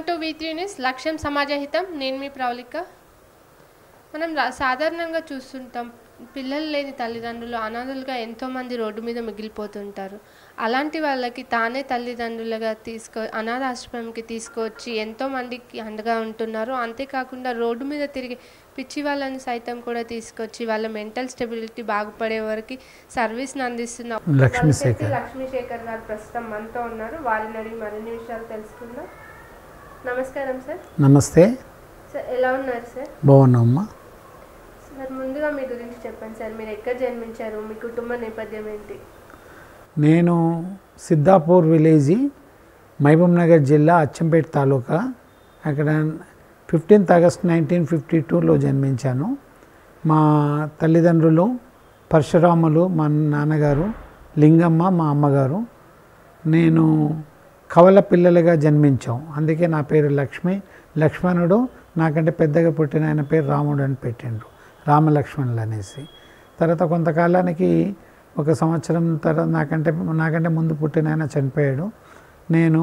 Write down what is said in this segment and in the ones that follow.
Welcome to V3 news. లక్ష్యం సమాజహితం. నేను మీ ప్రవళిక. మనం సాధారణంగా చూస్తుంటాం, పిల్లలు లేని తల్లిదండ్రులు అనాథలుగా ఎంతోమంది రోడ్డు మీద మిగిలిపోతుంటారు. అలాంటి వాళ్ళకి తానే తల్లిదండ్రులుగా అనాథ ఆశ్రమంకి తీసుకొచ్చి ఎంతోమందికి అండగా ఉంటున్నారు. అంతేకాకుండా రోడ్డు మీద తిరిగి పిచ్చి వాళ్ళని సైతం కూడా తీసుకొచ్చి వాళ్ళ మెంటల్ స్టెబిలిటీ బాగుపడే వరకు సర్వీస్ని అందిస్తున్న లక్ష్మీశేఖర్ గారు ప్రస్తుతం మనతో ఉన్నారు. వారిని అడిగి మరిన్ని విషయాలు తెలుసుకుందాం. నమస్కారం సార్. నమస్తే సార్, ఎలా ఉన్నారు సార్? బాగున్నామ్మా. సార్, ముందుగా మీ గురించి చెప్పండి సార్. మీరు ఎక్కడ జన్మించారు? మీ కుటుంబ నేపథ్యం ఏంటి? నేను సిద్ధాపూర్ విలేజ్, మహబూబ్ నగర్ జిల్లా, అచ్చంపేట తాలూకా. అక్కడ 15th August 1952లో జన్మించాను. మా తల్లిదండ్రులు పరశురాములు, మా నాన్నగారు, లింగమ్మ మా అమ్మగారు. నేను కవల పిల్లలుగా జన్మించాం. అందుకే నా పేరు లక్ష్మి. లక్ష్మణుడు నాకంటే పెద్దగా పుట్టిన ఆయన పేరు రాముడు అని పెట్టిండ్రు, రామలక్ష్మణులు అనేసి. తర్వాత కొంతకాలానికి, 1 సంవత్సరం తర్వాత నాకంటే ముందు పుట్టిన ఆయన చనిపోయాడు. నేను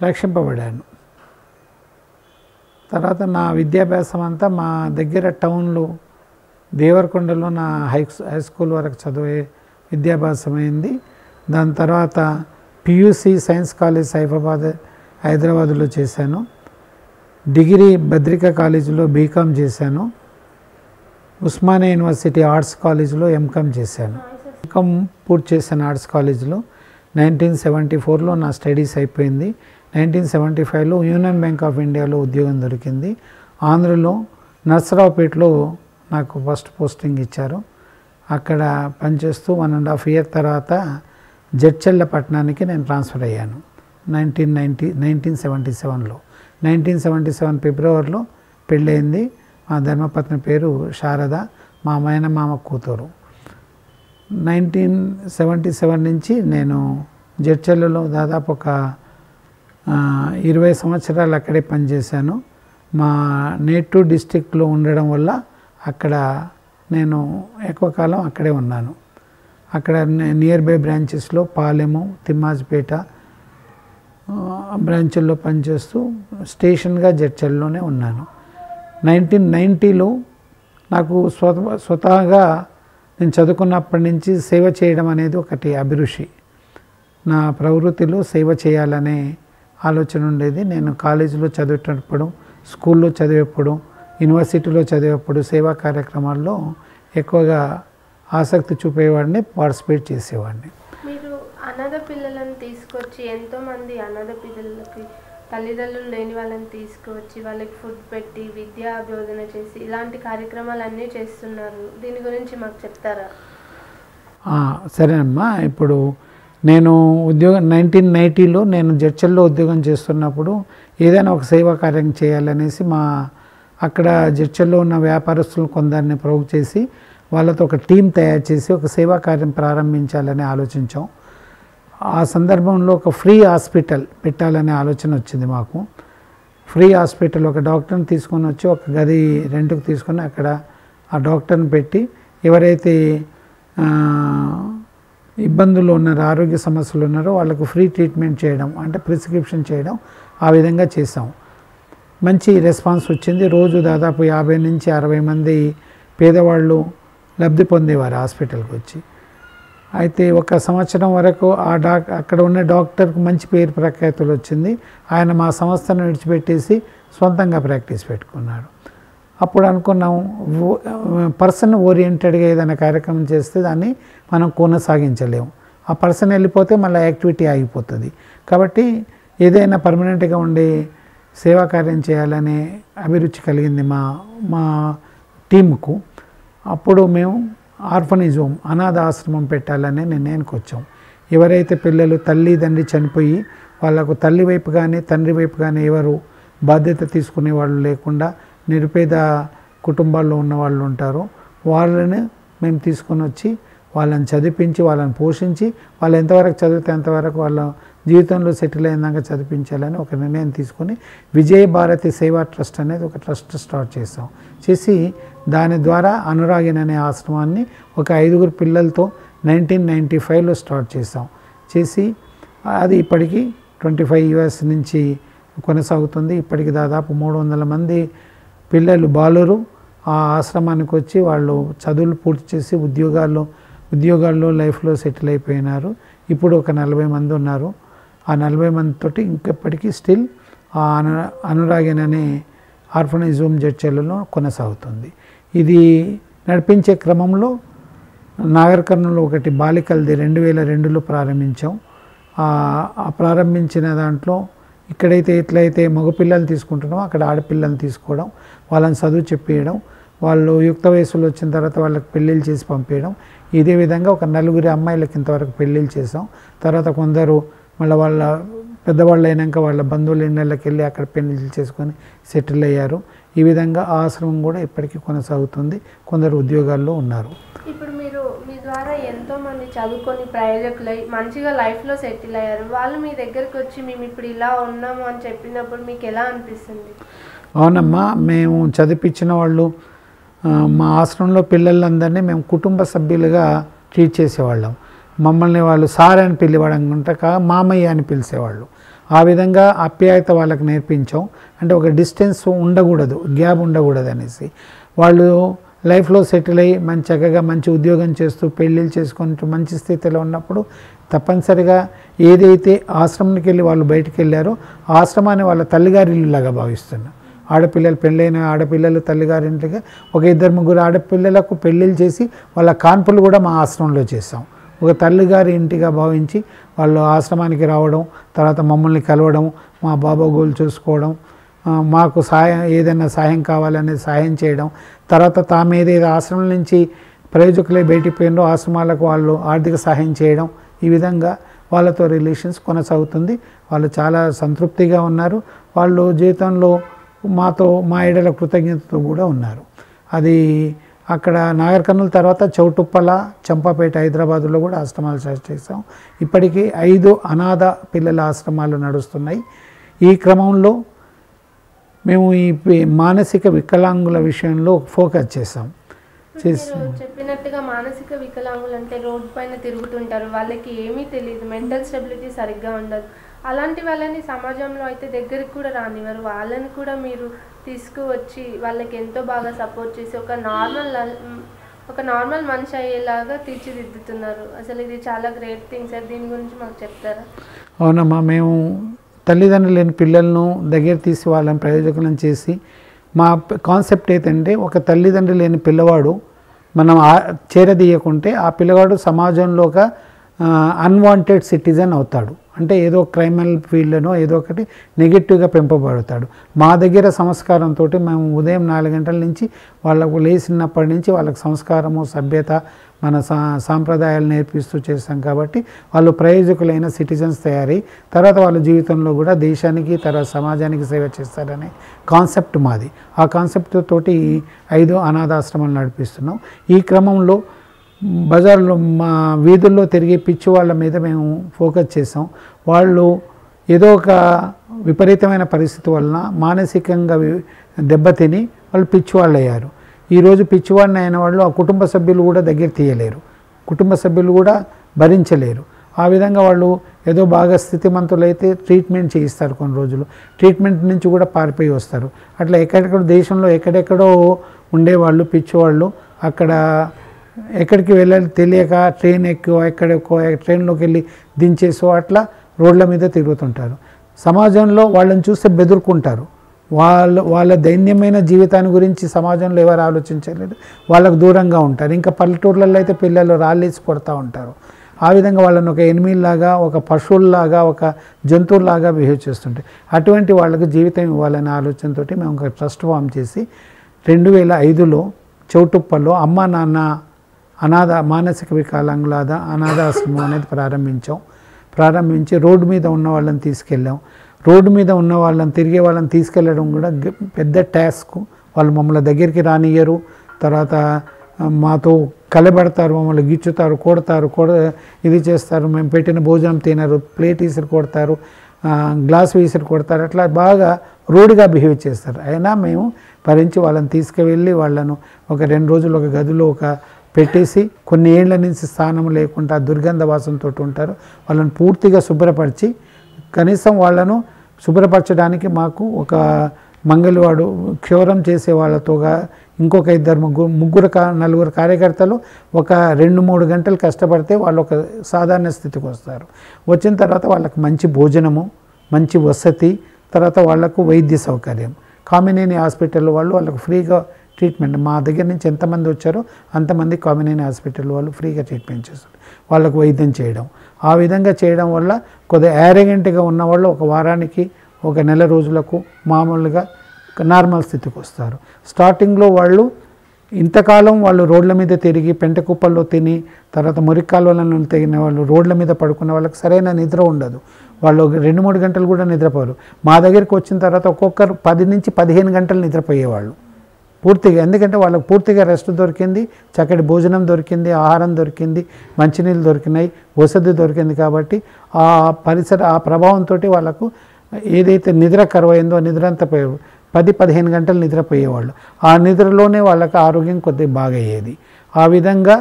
రక్షింపబడాను. తర్వాత నా విద్యాభ్యాసం అంతా మా దగ్గర టౌన్లో దేవరకొండలో నా హై స్కూల్ వరకు చదివే విద్యాభ్యాసం అయింది. దాని తర్వాత PUC సైన్స్ కాలేజ్ హైదరాబాద్లో చేశాను. డిగ్రీ భద్రికా కాలేజీలో BCom చేశాను. ఉస్మానియా యూనివర్సిటీ ఆర్ట్స్ కాలేజీలో MCom చేశాను. MCom పూర్తి చేశాను ఆర్ట్స్ కాలేజీలో. 1974లో నా స్టడీస్ అయిపోయింది. 1975లో యూనియన్ బ్యాంక్ ఆఫ్ ఇండియాలో ఉద్యోగం దొరికింది. ఆంధ్రలో నర్సరావుపేటలో నాకు ఫస్ట్ పోస్టింగ్ ఇచ్చారు. అక్కడ పనిచేస్తూ 1.5 year తర్వాత జడ్చర్లపట్నానికి నేను ట్రాన్స్ఫర్ అయ్యాను 1977లో. 1977 ఫిబ్రవరిలో పెళ్ళయింది. మా ధర్మపత్ని పేరు శారద, మా మేనమామ కూతురు. 1977 నుంచి నేను జడ్చర్లలో దాదాపు ఒక 20 సంవత్సరాలు అక్కడే పనిచేశాను. మా నేటివ్ డిస్టిక్లో ఉండడం వల్ల అక్కడ నేను ఎక్కువ కాలం అక్కడే ఉన్నాను. అక్కడ నియర్ బై బ్రాంచెస్లో పాలెము, తిమ్మాజిపేట బ్రాంచుల్లో పనిచేస్తూ స్టేషన్గా జడ్చర్లోనే ఉన్నాను. 1990లో నాకు స్వతహాగా నేను చదువుకున్నప్పటి నుంచి సేవ చేయడం అనేది ఒకటి అభిరుచి. నా ప్రవృత్తిలో సేవ చేయాలనే ఆలోచన ఉండేది. నేను కాలేజీలో చదివేటప్పుడు, స్కూల్లో చదివేప్పుడు, యూనివర్సిటీలో చదివేప్పుడు సేవా కార్యక్రమాల్లో ఎక్కువగా ఆసక్తి చూపేవాడిని, పార్టిసిపేట్ చేసేవాడిని. మీరు అనాథ పిల్లలను తీసుకొచ్చి, ఎంతోమంది అనాథ పిల్లలకి తల్లిదండ్రులు లేని వాళ్ళని తీసుకువచ్చి వాళ్ళకి ఫుడ్ పెట్టి విద్యా బోధన చేసి ఇలాంటి కార్యక్రమాలన్నీ చేస్తున్నారు. దీని గురించి మాకు చెప్తారా? సరేనమ్మా. ఇప్పుడు నేను 1990లో నేను జడ్చర్లో ఉద్యోగం చేస్తున్నప్పుడు ఏదైనా ఒక సేవా కార్యం చేయాలనేసి అక్కడ జడ్చర్లో ఉన్న వ్యాపారస్తులను కొందరిని ప్రోగు చేసి వాళ్ళతో ఒక టీం తయారు చేసి ఒక సేవా కార్యం ప్రారంభించాలని ఆలోచించాం. ఆ సందర్భంలో ఒక ఫ్రీ హాస్పిటల్ పెట్టాలనే ఆలోచన వచ్చింది మాకు. ఫ్రీ హాస్పిటల్, ఒక డాక్టర్ని తీసుకొని వచ్చి ఒక గది రెంట్కి తీసుకొని అక్కడ ఆ డాక్టర్ని పెట్టి ఎవరైతే ఇబ్బందులు ఉన్నారో, ఆరోగ్య సమస్యలు ఉన్నారో వాళ్ళకు ఫ్రీ ట్రీట్మెంట్ చేయడం, అంటే ప్రిస్క్రిప్షన్ చేయడం, ఆ విధంగా చేసాం. మంచి రెస్పాన్స్ వచ్చింది. రోజు దాదాపు 50 నుంచి 60 మంది పేదవాళ్ళు లబ్ధి పొందేవారు హాస్పిటల్కి వచ్చి. అయితే 1 సంవత్సరం వరకు అక్కడ ఉన్న డాక్టర్కి మంచి పేరు ప్రఖ్యాతులు వచ్చింది. ఆయన మా సంస్థను విడిచిపెట్టేసి సొంతంగా ప్రాక్టీస్ పెట్టుకున్నాడు. అప్పుడు అనుకున్నాం, పర్సన్ ఓరియంటెడ్గా ఏదైనా కార్యక్రమం చేస్తే దాన్ని మనం కొనసాగించలేము. ఆ పర్సన్ వెళ్ళిపోతే మళ్ళీ యాక్టివిటీ ఆగిపోతుంది. కాబట్టి ఏదైనా పర్మనెంట్గా ఉండే సేవా కార్యం చేయాలనే అభిరుచి కలిగింది మా టీంకు. అప్పుడు మేము ఆర్ఫనేజ్ హోమ్, అనాథ ఆశ్రమం పెట్టాలనే నిర్ణయానికి వచ్చాం. ఎవరైతే పిల్లలు తల్లిదండ్రి చనిపోయి వాళ్ళకు తల్లి వైపు కానీ తండ్రి వైపు కానీ ఎవరు బాధ్యత తీసుకునే వాళ్ళు లేకుండా నిరుపేద కుటుంబాల్లో ఉన్న వాళ్ళు ఉంటారో వాళ్ళని మేము తీసుకొని వచ్చి వాళ్ళని చదివించి, వాళ్ళని పోషించి, వాళ్ళు ఎంతవరకు చదివితే అంతవరకు వాళ్ళ జీవితంలో సెటిల్ అయినాక చదివించాలని ఒక నిర్ణయం తీసుకొని విజయభారతి సేవా ట్రస్ట్ అనేది ఒక ట్రస్ట్ స్టార్ట్ చేసి దాని ద్వారా అనురాగిన్ అనే ఆశ్రమాన్ని ఒక 5 పిల్లలతో 1995లో స్టార్ట్ చేసి అది ఇప్పటికీ 25 years నుంచి కొనసాగుతుంది. ఇప్పటికి దాదాపు 300 మంది పిల్లలు బాలురు ఆ ఆశ్రమానికి వచ్చి వాళ్ళు చదువులు పూర్తి చేసి ఉద్యోగాల్లో లైఫ్లో సెటిల్ అయిపోయినారు. ఇప్పుడు ఒక 40 మంది ఉన్నారు. ఆ 40 మందితోటి ఇంకెప్పటికీ స్టిల్ ఆ అనురాగన్ అనే ఆర్ఫనైజ్ హోమ్ జడ్చర్లలో కొనసాగుతుంది. ఇది నడిపించే క్రమంలో నాగర్ కర్నూలు ఒకటి బాలికలది 2002లో ప్రారంభించాం. ఆ ప్రారంభించిన దాంట్లో ఇక్కడైతే ఎట్లయితే మగపిల్లలు తీసుకుంటున్నామో అక్కడ ఆడపిల్లలు తీసుకోవడం, వాళ్ళని చదువు చెప్పేయడం, వాళ్ళు యుక్త వయసులో వచ్చిన తర్వాత వాళ్ళకి పెళ్ళిళ్ళు చేసి పంపించడం. ఇదే విధంగా ఒక 4 అమ్మాయిలకి ఇంతవరకు పెళ్ళిళ్ళు చేసాం. తర్వాత కొందరు మళ్ళీ వాళ్ళ పెద్దవాళ్ళు అయినాక వాళ్ళ బంధువుల ఇళ్ళకి వెళ్ళి అక్కడ పెళ్ళిళ్ళు చేసుకొని సెటిల్ అయ్యారు. ఈ విధంగా ఆ ఆశ్రమం కూడా ఇప్పటికీ కొనసాగుతుంది. కొందరు ఉద్యోగాల్లో ఉన్నారు. ఇప్పుడు మీరు మీ ద్వారా ఎంతోమంది చదువుకొని ప్రయోజకులై మంచిగా లైఫ్లో సెటిల్ అయ్యారు. వాళ్ళు మీ దగ్గరికి వచ్చి మేము ఇప్పుడు ఇలా ఉన్నాము అని చెప్పినప్పుడు మీకు ఎలా అనిపిస్తుంది? అవునమ్మా, మేము చదివించిన వాళ్ళు మా ఆశ్రమంలో పిల్లలందరినీ మేము కుటుంబ సభ్యులుగా ట్రీట్ చేసేవాళ్ళం. మమ్మల్ని వాళ్ళు సార్ అని పిలివడం ఉంటాక మామయ్య అని పిలిచేవాళ్ళు. ఆ విధంగా ఆప్యాయత వాళ్ళకి నేర్పించాం. అంటే ఒక డిస్టెన్స్ ఉండకూడదు, గ్యాప్ ఉండకూడదు అనేసి. వాళ్ళు లైఫ్లో సెటిల్ అయ్యి చక్కగా మంచి ఉద్యోగం చేస్తూ పెళ్ళిళ్ళు చేసుకొని మంచి స్థితిలో ఉన్నప్పుడు తప్పనిసరిగా ఏదైతే ఆశ్రమానికి వెళ్ళి వాళ్ళు బయటికి వెళ్ళారో ఆశ్రమాన్ని వాళ్ళ తల్లిగారి ఇల్లులాగా భావిస్తున్నారు. ఆడపిల్లలు పెళ్ళైన ఆడపిల్లలు తల్లిగారింటిగా ఒక 2-3 ఆడపిల్లలకు పెళ్ళిళ్ళు చేసి వాళ్ళ కాన్పులు కూడా మా ఆశ్రమంలో చేసాం. ఒక తల్లిగారి ఇంటిగా భావించి వాళ్ళు ఆశ్రమానికి రావడం, తర్వాత మమ్మల్ని కలవడం, మా బాబోగోలు చూసుకోవడం, మాకు ఏదైనా సాయం కావాలనేది సాయం చేయడం, తర్వాత తాము ఏదైతే ఆశ్రమం నుంచి ప్రయోజకులై బయటికి పోయినో ఆశ్రమాలకు వాళ్ళు ఆర్థిక సహాయం చేయడం, ఈ విధంగా వాళ్ళతో రిలేషన్స్ కొనసాగుతుంది. వాళ్ళు చాలా సంతృప్తిగా ఉన్నారు. వాళ్ళు జీవితంలో మా ఎడల కృతజ్ఞతతో కూడా ఉన్నారు. అది అక్కడ నాగర్ కర్నూలు తర్వాత చౌటుప్పల, చంపాపేట, హైదరాబాదులో కూడా ఆశ్రమాలు చేసాం. ఇప్పటికీ 5 అనాథ పిల్లల ఆశ్రమాలు నడుస్తున్నాయి. ఈ క్రమంలో మేము ఈ మానసిక వికలాంగుల విషయంలో ఫోకస్ చేసాం. చెప్పినట్టుగా మానసిక వికలాంగులు అంటే రోడ్డు పైన తిరుగుతుంటారు, వాళ్ళకి ఏమీ తెలియదు, మెంటల్ స్టెబిలిటీ సరిగ్గా ఉండదు. అలాంటి వాళ్ళని సమాజంలో అయితే దగ్గరికి కూడా రానివ్వరు. వాళ్ళని కూడా మీరు తీసుకువచ్చి వాళ్ళకి ఎంతో బాగా సపోర్ట్ చేసి ఒక నార్మల్ మనిషి అయ్యేలాగా తీర్చిదిద్దుతున్నారు. అసలు ఇది చాలా గ్రేట్ థింగ్ సార్. దీని గురించి మాకు చెప్తారా? అవునమ్మా, మేము తల్లిదండ్రులు లేని పిల్లలను దగ్గర తీసి వాళ్ళని ప్రయోజకులను చేసి మా కాన్సెప్ట్ ఏంటంటే ఒక తల్లిదండ్రులు లేని పిల్లవాడు మనం చేరదీయకుంటే ఆ పిల్లవాడు సమాజంలో ఒక అన్వాంటెడ్ సిటిజన్ అవుతాడు. అంటే ఏదో క్రైమినల్ ఫీల్డ్లోనో ఏదో ఒకటి నెగిటివ్గా పెంపబడతాడు. మా దగ్గర సంస్కారంతో మేము ఉదయం 4 గంటల నుంచి వాళ్ళకు లేచినప్పటి నుంచి వాళ్ళకి సంస్కారము, సభ్యత, మన సాంప్రదాయాలు నేర్పిస్తూ చేస్తాం. కాబట్టి వాళ్ళు ప్రయోజకులైన సిటిజన్స్ తయారై తర్వాత వాళ్ళ జీవితంలో కూడా దేశానికి తర్వాత సమాజానికి సేవ చేస్తారనే కాన్సెప్ట్ మాది. ఆ కాన్సెప్ట్ తోటి 5 అనాథాశ్రమాలు నడిపిస్తున్నాం. ఈ క్రమంలో బజార్లో మా వీధుల్లో తిరిగే పిచ్చి వాళ్ళ మీద మేము ఫోకస్ చేసాం. వాళ్ళు ఏదో ఒక విపరీతమైన పరిస్థితి వలన మానసికంగా దెబ్బతిని వాళ్ళు పిచ్చివాళ్ళు అయ్యారు. ఈరోజు పిచ్చివాడిని అయిన వాళ్ళు ఆ కుటుంబ సభ్యులు కూడా దగ్గర తీయలేరు, కుటుంబ సభ్యులు కూడా భరించలేరు. ఆ విధంగా వాళ్ళు ఏదో బాగా స్థితిమంతులైతే ట్రీట్మెంట్ చేయిస్తారు, కొన్ని రోజులు ట్రీట్మెంట్ నుంచి కూడా పారిపోయి వస్తారు. అట్లా ఎక్కడెక్కడ దేశంలో ఎక్కడెక్కడో ఉండేవాళ్ళు పిచ్చివాళ్ళు అక్కడ ఎక్కడికి వెళ్ళాలి తెలియక ట్రైన్ ఎక్కడెక్కో ట్రైన్లోకి వెళ్ళి దించేసో అట్లా రోడ్ల మీద తిరుగుతుంటారు. సమాజంలో వాళ్ళని చూస్తే బెదురుకుంటారు. వాళ్ళ దైన్యమైన జీవితాన్ని గురించి సమాజంలో ఎవరు ఆలోచించలేదు, వాళ్ళకు దూరంగా ఉంటారు. ఇంకా పల్లెటూర్లలో అయితే పిల్లలు రాళ్ళేసి కొడతా ఉంటారు. ఆ విధంగా వాళ్ళని ఒక ఎనిమిలాగా, ఒక పశువుల్లాగా, ఒక జంతువుల్లాగా బిహేవ్ చేస్తుంటాయి. అటువంటి వాళ్ళకు జీవితం ఇవ్వాలనే ఆలోచనతో మేము ఒక ట్రస్ట్ ఫామ్ చేసి 2005లో చౌటుప్పల్లో అమ్మ నాన్న మానసిక వికలాంగుల అనాథాశ్రమం అనేది ప్రారంభించి రోడ్డు మీద ఉన్న వాళ్ళని తీసుకెళ్ళాం. రోడ్డు మీద ఉన్న వాళ్ళని తిరిగే వాళ్ళని తీసుకెళ్ళడం కూడా పెద్ద టాస్క్. వాళ్ళు మమ్మల్ని దగ్గరికి రానియ్యరు, తర్వాత మాతో కలబెడతారు, మమ్మల్ని గిచ్చుతారు, కొడతారు, ఇది చేస్తారు. మేము పెట్టిన భోజనం తినరు, ప్లేట్ విసిరి కొడతారు, గ్లాస్ విసిరి కొడతారు. అట్లా బాగా రూడ్గా బిహేవ్ చేస్తారు. అయినా మేము భరించి వాళ్ళని తీసుకువెళ్ళి వాళ్ళను ఒక 2 రోజులు ఒక గదిలో పెట్టేసి కొన్ని ఏళ్ల నుంచి స్థానం లేకుండా దుర్గంధ వాసనతో ఉంటారు. వాళ్ళని పూర్తిగా శుభ్రపరిచి కనీసం వాళ్ళను శుభ్రపరచడానికి మాకు ఒక మంగళవాడు క్షౌరం చేసే వాళ్ళతోగా ఇంకొక ముగ్గురు నలుగురు కార్యకర్తలు ఒక 2-3 గంటలు కష్టపడితే వాళ్ళు ఒక సాధారణ స్థితికి వస్తారు. వచ్చిన తర్వాత వాళ్ళకి మంచి భోజనము, మంచి వసతి, తర్వాత వాళ్లకు వైద్య సౌకర్యం. కామినేని హాస్పిటల్ వాళ్ళు వాళ్ళకు ఫ్రీగా ట్రీట్మెంట్, మా దగ్గర నుంచి ఎంతమంది వచ్చారో అంతమంది కామినేని హాస్పిటల్ వాళ్ళు ఫ్రీగా ట్రీట్మెంట్ చేస్తారు, వాళ్ళకు వైద్యం చేయడం. ఆ విధంగా చేయడం వల్ల కొద్దిగా యారగెంట్గా ఉన్నవాళ్ళు ఒక వారానికి ఒక నెల రోజులకు మామూలుగా నార్మల్ స్థితికి వస్తారు. స్టార్టింగ్లో వాళ్ళు ఇంతకాలం వాళ్ళు రోడ్ల మీద తిరిగి పెంట కుప్పల్లో తిని తర్వాత మురికాలువలను తెగిన వాళ్ళు రోడ్ల మీద పడుకున్న వాళ్ళకి సరైన నిద్ర ఉండదు. వాళ్ళు 2-3 గంటలు కూడా నిద్రపోరు. మా దగ్గరికి వచ్చిన తర్వాత ఒక్కొక్కరు 10 నుంచి 15 గంటలు నిద్రపోయేవాళ్ళు పూర్తిగా. ఎందుకంటే వాళ్ళకు పూర్తిగా రెస్ట్ దొరికింది, చక్కటి భోజనం దొరికింది, ఆహారం దొరికింది, మంచినీళ్ళు దొరికినాయి, వసతి దొరికింది. కాబట్టి ఆ ప్రభావంతో వాళ్ళకు ఏదైతే నిద్ర కరువైందో నిద్ర అంతా 10-15 గంటలు నిద్రపోయేవాళ్ళు. ఆ నిద్రలోనే వాళ్ళకి ఆరోగ్యం కొద్దిగా బాగా అయ్యేది. ఆ విధంగా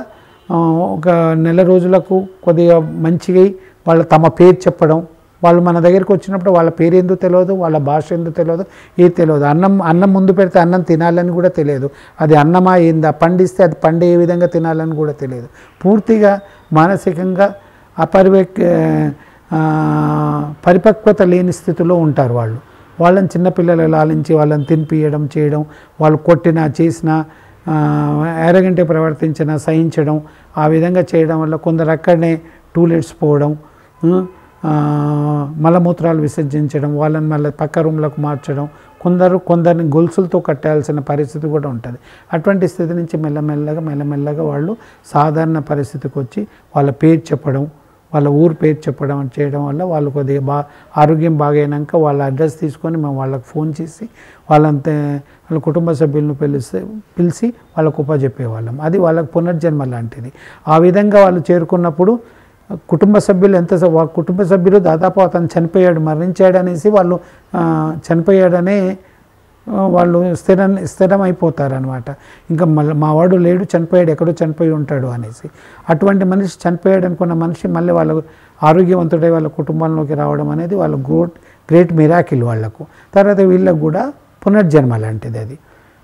ఒక నెల రోజులకు కొద్దిగా మంచిగా వాళ్ళు తమ పేరు చెప్పడం, వాళ్ళు మన దగ్గరికి వచ్చినప్పుడు వాళ్ళ పేరు ఎందుకు తెలియదు, వాళ్ళ భాష ఎందుకు తెలియదు, ఏది తెలియదు. అన్నం ముందు పెడితే అన్నం తినాలని కూడా తెలియదు, అది అన్నమా ఏందా, పండిస్తే అది పండే ఏ విధంగా తినాలని కూడా తెలియదు. పూర్తిగా మానసికంగా పరిపక్వత లేని స్థితిలో ఉంటారు వాళ్ళు. వాళ్ళని చిన్నపిల్లలు లాలించి వాళ్ళని తినిపియడం చేయడం, వాళ్ళు కొట్టినా చేసినా యారగెంట్ ప్రవర్తించినా సహించడం, ఆ విధంగా చేయడం వల్ల కొందరు అక్కడనే టూలెట్స్ పోవడం, మలమూత్రాలు విసర్జించడం, వాళ్ళని మళ్ళీ పక్క రూమ్లకు మార్చడం, కొందరిని గొలుసులతో కట్టాల్సిన పరిస్థితి కూడా ఉంటుంది. అటువంటి స్థితి నుంచి మెల్లమెల్లగా వాళ్ళు సాధారణ పరిస్థితికి వచ్చి వాళ్ళ పేరు చెప్పడం, వాళ్ళ ఊరు పేరు చెప్పడం చేయడం వల్ల వాళ్ళు కొద్దిగా ఆరోగ్యం బాగైనాక వాళ్ళ అడ్రస్ తీసుకొని మేము వాళ్ళకి ఫోన్ చేసి వాళ్ళ కుటుంబ సభ్యులను పిలిచి వాళ్ళకు ఉపజెప్పేవాళ్ళం. అది వాళ్ళకు పునర్జన్మ లాంటిది. ఆ విధంగా వాళ్ళు చేరుకున్నప్పుడు కుటుంబ సభ్యులు దాదాపు అతను చనిపోయాడు, మరణించాడు అనేసి వాళ్ళు చనిపోయాడనే వాళ్ళు స్థిరమైపోతారనమాట. ఇంకా మళ్ళీ మావాడు లేడు, చనిపోయాడు, ఎక్కడో చనిపోయి ఉంటాడు అనేసి. అటువంటి మనిషి చనిపోయాడు అనుకున్న మనిషి మళ్ళీ వాళ్ళకు ఆరోగ్యవంతుడై వాళ్ళ కుటుంబంలోకి రావడం అనేది వాళ్ళ గ్రేట్ మిరాకిల్ వాళ్ళకు. తర్వాత వీళ్ళకు కూడా పునర్జన్మ లాంటిది అది.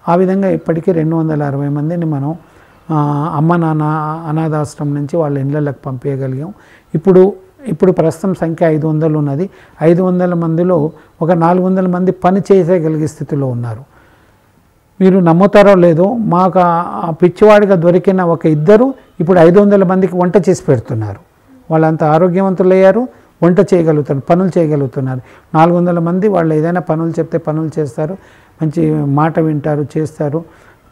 ఆ విధంగా ఇప్పటికీ 260 మందిని మనం అమ్మ నాన్న అనాథాశ్రమం నుంచి వాళ్ళ ఇళ్ళకి పంపించగలిగాం. ఇప్పుడు ప్రస్తుతం సంఖ్య 500 ఉన్నది. 500 మందిలో ఒక 400 మంది పని చేసేయగలిగే స్థితిలో ఉన్నారు. మీరు నమ్ముతారో లేదో, మాకు ఆ పిచ్చివాడిగా దొరికిన ఒక ఇద్దరు ఇప్పుడు 500 మందికి వంట చేసి పెడుతున్నారు. వాళ్ళంతా ఆరోగ్యవంతులయ్యారు, వంట చేయగలుగుతారు, పనులు చేయగలుగుతున్నారు. 400 మంది వాళ్ళు ఏదైనా పనులు చెప్తే పనులు చేస్తారు, మంచి మాట వింటారు, చేస్తారు.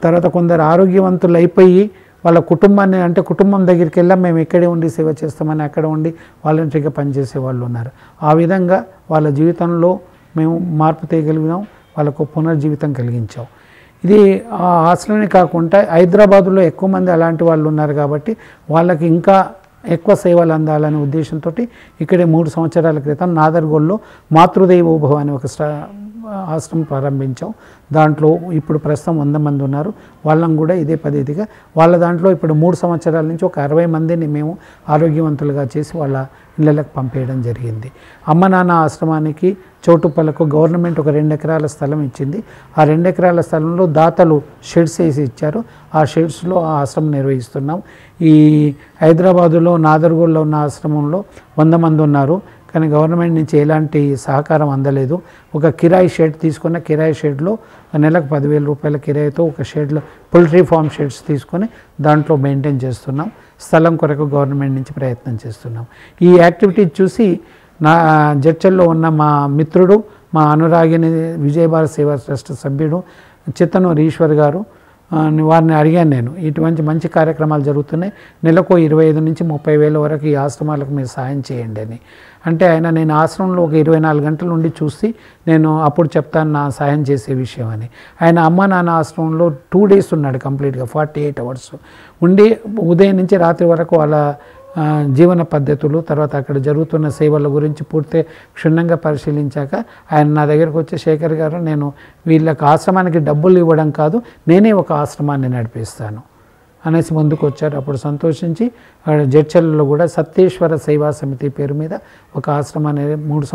తర్వాత కొందరు ఆరోగ్యవంతులు అయిపోయి వాళ్ళ కుటుంబాన్ని, అంటే కుటుంబం దగ్గరికి వెళ్ళాం మేము ఇక్కడే ఉండి సేవ చేస్తామని అక్కడ ఉండి వాలంటరీగా పనిచేసే వాళ్ళు ఉన్నారు. ఆ విధంగా వాళ్ళ జీవితంలో మేము మార్పు తేగలిగినాం, వాళ్ళకు పునర్జీవితం కలిగించాం. ఇది ఆ హాస్టల్నే కాకుండా హైదరాబాదులో ఎక్కువ మంది అలాంటి వాళ్ళు ఉన్నారు కాబట్టి వాళ్ళకి ఇంకా ఎక్కువ సేవలు అందాలనే ఉద్దేశంతో ఇక్కడే 3 సంవత్సరాల క్రితం నాదర్గోల్లో మాతృదేవోభవ అనే ఒక ఆశ్రమం ప్రారంభించాం. దాంట్లో ఇప్పుడు ప్రస్తుతం 100 మంది ఉన్నారు. వాళ్ళని కూడా ఇదే పద్ధతిగా వాళ్ళ దాంట్లో ఇప్పుడు 3 సంవత్సరాల నుంచి ఒక 60 మందిని మేము ఆరోగ్యవంతులుగా చేసి వాళ్ళ ఇళ్ళకి పంపేయడం జరిగింది. అమ్మ నాన్న ఆశ్రమానికి చౌటుప్పలకు గవర్నమెంట్ ఒక 2 ఎకరాల స్థలం ఇచ్చింది. ఆ 2 ఎకరాల స్థలంలో దాతలు షెడ్స్ వేసి ఇచ్చారు. ఆ షెడ్స్లో ఆ ఆశ్రమం నిర్వహిస్తున్నాం. ఈ హైదరాబాదులో నాదర్గోల్లో ఉన్న ఆశ్రమంలో 100 మంది ఉన్నారు, కానీ గవర్నమెంట్ నుంచి ఎలాంటి సహకారం అందలేదు. ఒక కిరాయి షెడ్ తీసుకున్న కిరాయి షెడ్లో నెలకు 10,000 రూపాయల కిరాయితో ఒక షెడ్లో పౌల్ట్రీ ఫామ్ షెడ్స్ తీసుకొని దాంట్లో మెయింటైన్ చేస్తున్నాం. స్థలం కొరకు గవర్నమెంట్ నుంచి ప్రయత్నం చేస్తున్నాం. ఈ యాక్టివిటీ చూసి నా జడ్చల్లో ఉన్న మా మిత్రుడు, మా అనురాగిని విజయభారత్ సేవా ట్రస్ట్ సభ్యుడు చిత్తనూరు ఈశ్వర్ గారు, వారిని అడిగాను నేను, ఇటువంటి మంచి కార్యక్రమాలు జరుగుతున్నాయి, నెలకు 25,000 నుంచి 30,000 వరకు ఈ ఆశ్రమాలకు మీరు సాయం చేయండి అని అంటే నేను ఆశ్రమంలో ఒక 24 గంటలు ఉండి చూసి నేను అప్పుడు చెప్తాను నా సాయం చేసే విషయం అని. ఆయన అమ్మ నాన్న ఆశ్రమంలో 2 డేస్ ఉన్నాడు కంప్లీట్గా, 48 అవర్స్ ఉండి ఉదయం నుంచి రాత్రి వరకు వాళ్ళ జీవన పద్ధతులు, తర్వాత అక్కడ జరుగుతున్న సేవల గురించి పూర్తి క్షుణ్ణంగా పరిశీలించాక ఆయన నా దగ్గరకు వచ్చి, శేఖర్ గారు, నేను వీళ్ళకి ఆశ్రమానికి డబ్బులు ఇవ్వడం కాదు, నేనే ఒక ఆశ్రమాన్ని నడిపిస్తాను, అనేసి ముందుకు వచ్చారు. అప్పుడు సంతోషించి జడ్చర్లలో కూడా సత్యేశ్వర సేవా సమితి పేరు మీద ఒక ఆశ్రమాన్ని 2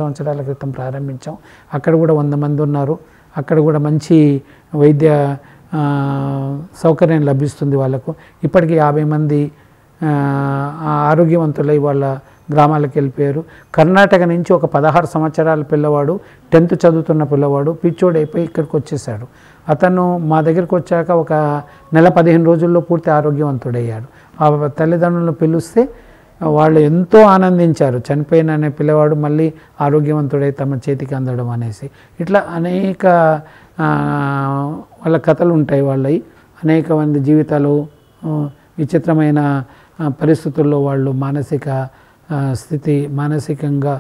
సంవత్సరాల క్రితం ప్రారంభించాం. అక్కడ కూడా 100 మంది ఉన్నారు. అక్కడ కూడా మంచి వైద్య సౌకర్యం లభిస్తుంది వాళ్ళకు. ఇప్పటికీ 50 మంది ఆరోగ్యవంతులై వాళ్ళ గ్రామాలకు వెళ్ళిపోయారు. కర్ణాటక నుంచి ఒక 16 సంవత్సరాల పిల్లవాడు 10th చదువుతున్న పిల్లవాడు పిచ్చోడైపోయి ఇక్కడికి వచ్చేసాడు. అతను మా దగ్గరికి వచ్చాక ఒక నెల 15 రోజుల్లో పూర్తి ఆరోగ్యవంతుడయ్యాడు. ఆ తల్లిదండ్రులను పిలిస్తే వాళ్ళు ఎంతో ఆనందించారు. చనిపోయిన అనే పిల్లవాడు మళ్ళీ ఆరోగ్యవంతుడై తమ చేతికి అందడం అనేసి. ఇట్లా అనేక వాళ్ళ కథలు ఉంటాయి. వాళ్ళవి అనేక మంది జీవితాలు విచిత్రమైన పరిస్థితుల్లో వాళ్ళు మానసికంగా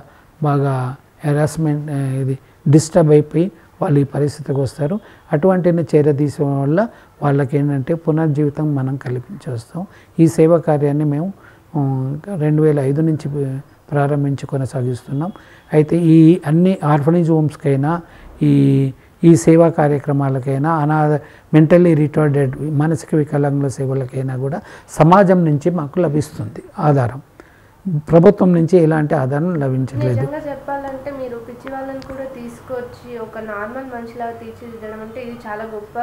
బాగా హెరాస్మెంట్ డిస్టర్బ్ అయిపోయి వాళ్ళు ఈ పరిస్థితికి వస్తారు. అటువంటిని చేరదీసే వల్ల వాళ్ళకి ఏంటంటే పునర్జీవితం మనం కల్పించేస్తాం. ఈ సేవా కార్యాన్ని మేము 2005 నుంచి ప్రారంభించి కొనసాగిస్తున్నాం. అయితే ఈ అన్ని ఆర్ఫనేజ్ హోమ్స్కైనా ఈ సేవా కార్యక్రమాలకైనా మెంటల్లీ రిటార్డెడ్ మానసిక వికలాంగుల సేవలకైనా కూడా సమాజం నుంచి మాకు లభిస్తుంది ఆధారం. ప్రభుత్వం నుంచి ఎలాంటి ఆధారం లభించలేదు. నిజంగా చెప్పాలంటే మీరు పిచ్చి వాళ్ళని కూడా తీసుకొచ్చి ఒక నార్మల్ మనిషిలాగా తీర్చిదిద్దడం అంటే ఇది చాలా గొప్ప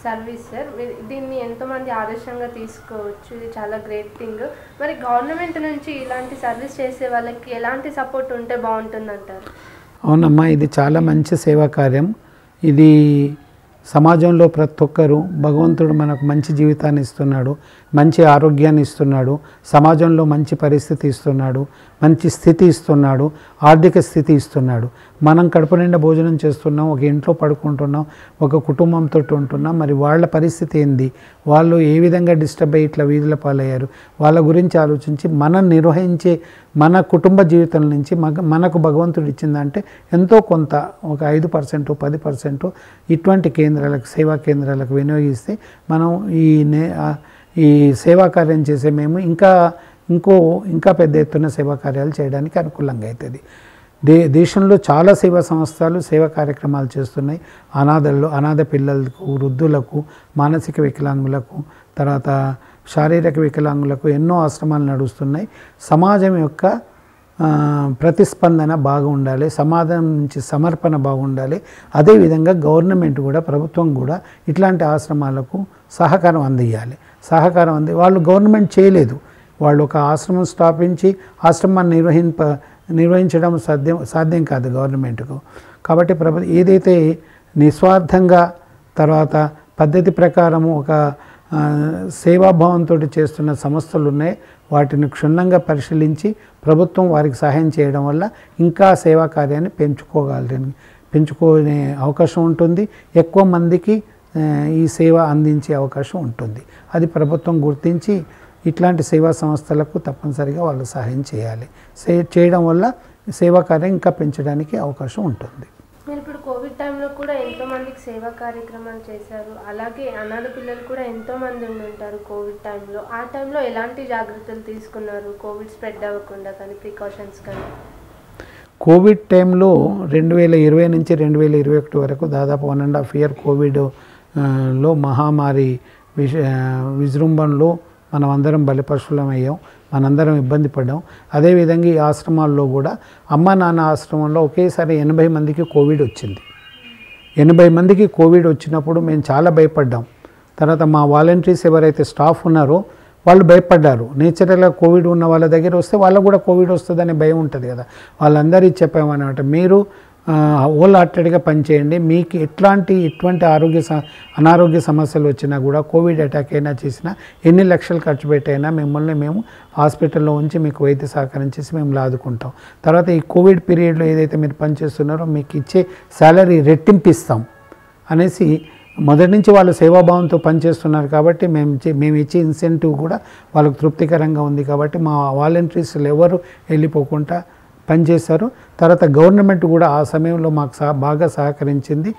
సర్వీస్ సార్. దీన్ని ఎంతోమంది ఆదర్శంగా తీసుకోవచ్చు. ఇది చాలా గ్రేట్ థింగ్. మరి గవర్నమెంట్ నుంచి ఇలాంటి సర్వీస్ చేసే వాళ్ళకి ఎలాంటి సపోర్ట్ ఉంటే బాగుంటుంది అంటారు? అవునమ్మా, ఇది చాలా మంచి సేవా కార్యం. ఇది సమాజంలో ప్రతి ఒక్కరూ భగవంతుడు మనకు మంచి జీవితాన్ని ఇస్తున్నాడు, మంచి ఆరోగ్యాన్ని ఇస్తున్నాడు, సమాజంలో మంచి పరిస్థితి ఇస్తున్నాడు, మంచి స్థితి ఇస్తున్నాడు, ఆర్థిక స్థితి ఇస్తున్నాడు. మనం కడుపు నిండా భోజనం చేస్తున్నాం, ఒక ఇంట్లో పడుకుంటున్నాం, ఒక కుటుంబంతో ఉంటున్నాం. మరి వాళ్ళ పరిస్థితి ఏంది, వాళ్ళు ఏ విధంగా డిస్టర్బ్ అయ్యి ఇట్లా వీధుల పాలయ్యారు, వాళ్ళ గురించి ఆలోచించి మనం నిర్వహించే మన కుటుంబ జీవితం నుంచి మనకు భగవంతుడు ఇచ్చిందంటే ఎంతో కొంత ఒక 5% 10% ఇటువంటి కేంద్రాలకు సేవా కేంద్రాలకు వినియోగిస్తే మనం ఈ సేవా కార్యం చేసే మేము ఇంకా పెద్ద ఎత్తున సేవా కార్యాలు చేయడానికి అనుకూలంగా అవుతుంది. దేశంలో చాలా సేవా సంస్థలు సేవా కార్యక్రమాలు చేస్తున్నాయి. అనాథ పిల్లలకు, వృద్ధులకు, మానసిక వికలాంగులకు, తర్వాత శారీరక వికలాంగులకు ఎన్నో ఆశ్రమాలు నడుస్తున్నాయి. సమాజం యొక్క ప్రతిస్పందన బాగుండాలి, సమాజం నుంచి సమర్పణ బాగుండాలి. అదేవిధంగా గవర్నమెంట్ కూడా, ప్రభుత్వం కూడా ఇట్లాంటి ఆశ్రమాలకు సహకారం అందియాలి. వాళ్ళు గవర్నమెంట్ చేయలేదు. వాళ్ళు ఒక ఆశ్రమం స్థాపించి ఆశ్రమాన్ని నిర్వహించడం సాధ్యం కాదు గవర్నమెంట్కు. కాబట్టి ఏదైతే నిస్వార్థంగా తర్వాత పద్ధతి ప్రకారము ఒక సేవాభావంతో చేస్తున్న సంస్థలు ఉన్నాయి, వాటిని క్షుణ్ణంగా పరిశీలించి ప్రభుత్వం వారికి సహాయం చేయడం వల్ల ఇంకా సేవా కార్యాన్ని పెంచుకునే అవకాశం ఉంటుంది. ఎక్కువ మందికి ఈ సేవ అందించే అవకాశం ఉంటుంది. అది ప్రభుత్వం గుర్తించి ఇట్లాంటి సేవా సంస్థలకు తప్పనిసరిగా వాళ్ళు సహాయం చేయాలి. చేయడం వల్ల సేవా కార్యం ఇంకా పెంచడానికి అవకాశం ఉంటుంది. మీరు ఇప్పుడు కోవిడ్ టైంలో కూడా ఎంతోమందికి సేవా కార్యక్రమాలు చేశారు. అలాగే అనాథ పిల్లలు కూడా ఎంతోమంది ఉంటారు కోవిడ్ టైంలో. ఆ టైంలో ఎలాంటి జాగ్రత్తలు తీసుకున్నారు కోవిడ్ స్ప్రెడ్ అవ్వకుండా కానీ, ప్రికాషన్స్ కానీ? కోవిడ్ టైంలో 2020 నుంచి 2021 వరకు దాదాపు 1.5 year కోవిడ్లో మహామారి విజృంభణలో మనం అందరం బలిపశువులం అయ్యాం, మనందరం ఇబ్బంది పడ్డాం. అదేవిధంగా ఈ ఆశ్రమాల్లో కూడా అమ్మ నాన్న ఆశ్రమంలో ఒకేసారి 80 మందికి కోవిడ్ వచ్చింది. 80 మందికి కోవిడ్ వచ్చినప్పుడు మేము చాలా భయపడ్డాం. తర్వాత మా వాలంటీర్స్ ఎవరైతే స్టాఫ్ ఉన్నారో వాళ్ళు భయపడ్డారు. నేచురల్గా కోవిడ్ ఉన్న వాళ్ళ దగ్గర వస్తే వాళ్ళకు కూడా కోవిడ్ వస్తుందనే భయం ఉంటుంది కదా. వాళ్ళందరికీ చెప్పామన్నమాట, మీరు హోల్ హార్టెడ్గా పనిచేయండి. మీకు ఎటువంటి అనారోగ్య సమస్యలు వచ్చినా కూడా, కోవిడ్ అటాక్ అయినా చేసినా, ఎన్ని లక్షలు ఖర్చు పెట్టైనా మిమ్మల్ని మేము హాస్పిటల్లో ఉంచి మీకు వైద్య సహకారం చేసి మేము లాదుకుంటాం. తర్వాత ఈ కోవిడ్ పీరియడ్లో ఏదైతే మీరు పనిచేస్తున్నారో మీకు ఇచ్చే శాలరీ రెట్టింపిస్తాం అనేసి మొదటి నుంచి వాళ్ళు సేవాభావంతో పనిచేస్తున్నారు కాబట్టి మేము ఇచ్చే ఇన్సెంటివ్ కూడా వాళ్ళకు తృప్తికరంగా ఉంది. కాబట్టి మా వాలంటీర్స్లు ఎవరు వెళ్ళిపోకుండా పనిచేశారు. తర్వాత గవర్నమెంట్ కూడా ఆ సమయంలో మాకు బాగా సహకరించింది.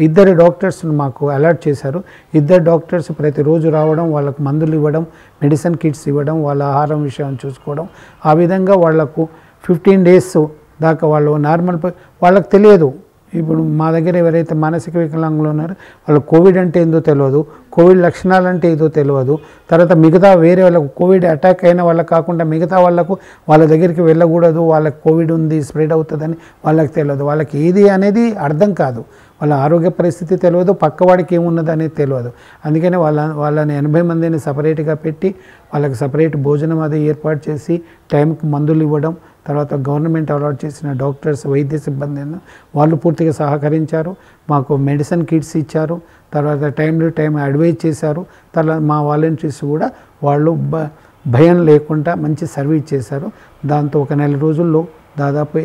2 డాక్టర్స్ను మాకు అలాట్ చేశారు. 2 డాక్టర్స్ ప్రతిరోజు రావడం, వాళ్ళకు మందులు ఇవ్వడం, మెడిసిన్ కిట్స్ ఇవ్వడం, వాళ్ళ ఆహారం విషయం చూసుకోవడం. ఆ విధంగా వాళ్లకు 15 days దాకా వాళ్ళు నార్మల్, వాళ్ళకు తెలియదు ఇప్పుడు మా దగ్గర ఎవరైతే మానసిక వికలాంగులు ఉన్నారో వాళ్ళు కోవిడ్ అంటే ఏందో తెలియదు, కోవిడ్ లక్షణాలు అంటే ఏదో తెలియదు, తర్వాత మిగతా వేరే వాళ్ళకు కోవిడ్ అటాక్ అయిన వాళ్ళకు కాకుండా మిగతా వాళ్ళకు వాళ్ళ దగ్గరికి వెళ్ళకూడదు, వాళ్ళకి కోవిడ్ ఉంది స్ప్రెడ్ అవుతుందని వాళ్ళకి తెలియదు, వాళ్ళకి ఏది అనేది అర్థం కాదు, వాళ్ళ ఆరోగ్య పరిస్థితి తెలియదు, పక్కవాడికి ఏమున్నది అనేది తెలియదు. అందుకని వాళ్ళని 80 మందిని సపరేట్గా పెట్టి వాళ్ళకి సపరేట్ భోజనం అది ఏర్పాటు చేసి టైంకి మందులు ఇవ్వడం, తర్వాత గవర్నమెంట్ అలాట్ చేసిన డాక్టర్స్ వైద్య సిబ్బంది వాళ్ళు పూర్తిగా సహకరించారు, మాకు మెడిసిన్ కిట్స్ ఇచ్చారు, తర్వాత టైం టు టైం అడ్వైజ్ చేశారు. తర్వాత మా వాలంటీర్స్ కూడా వాళ్ళు భయం లేకుండా మంచి సర్వీస్ చేశారు. దాంతో ఒక నెల రోజుల్లో దాదాపు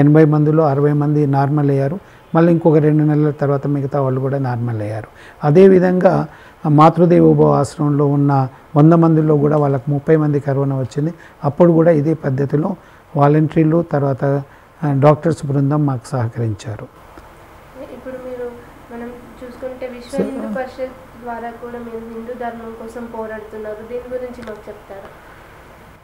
80 మందిలో 60 మంది నార్మల్ అయ్యారు. మళ్ళీ ఇంకొక 2 నెలల తర్వాత మిగతా వాళ్ళు కూడా నార్మల్ అయ్యారు. అదేవిధంగా మాతృదేవోభవ ఆశ్రమంలో ఉన్న 100 మందిలో కూడా వాళ్ళకు 30 మంది కరోనా వచ్చింది. అప్పుడు కూడా ఇదే పద్ధతిలో వాలంటీర్లు తర్వాత డాక్టర్స్ బృందం మాకు సహకరించారు. ఇప్పుడు మీరు మనం చూసుకుంటే విశ్వ హిందూ పరిషత్ ద్వారా కూడా మీరు హిందూ ధర్మం కోసం పోరాడుతున్నారు, దీని గురించి మాకు చెప్తారా?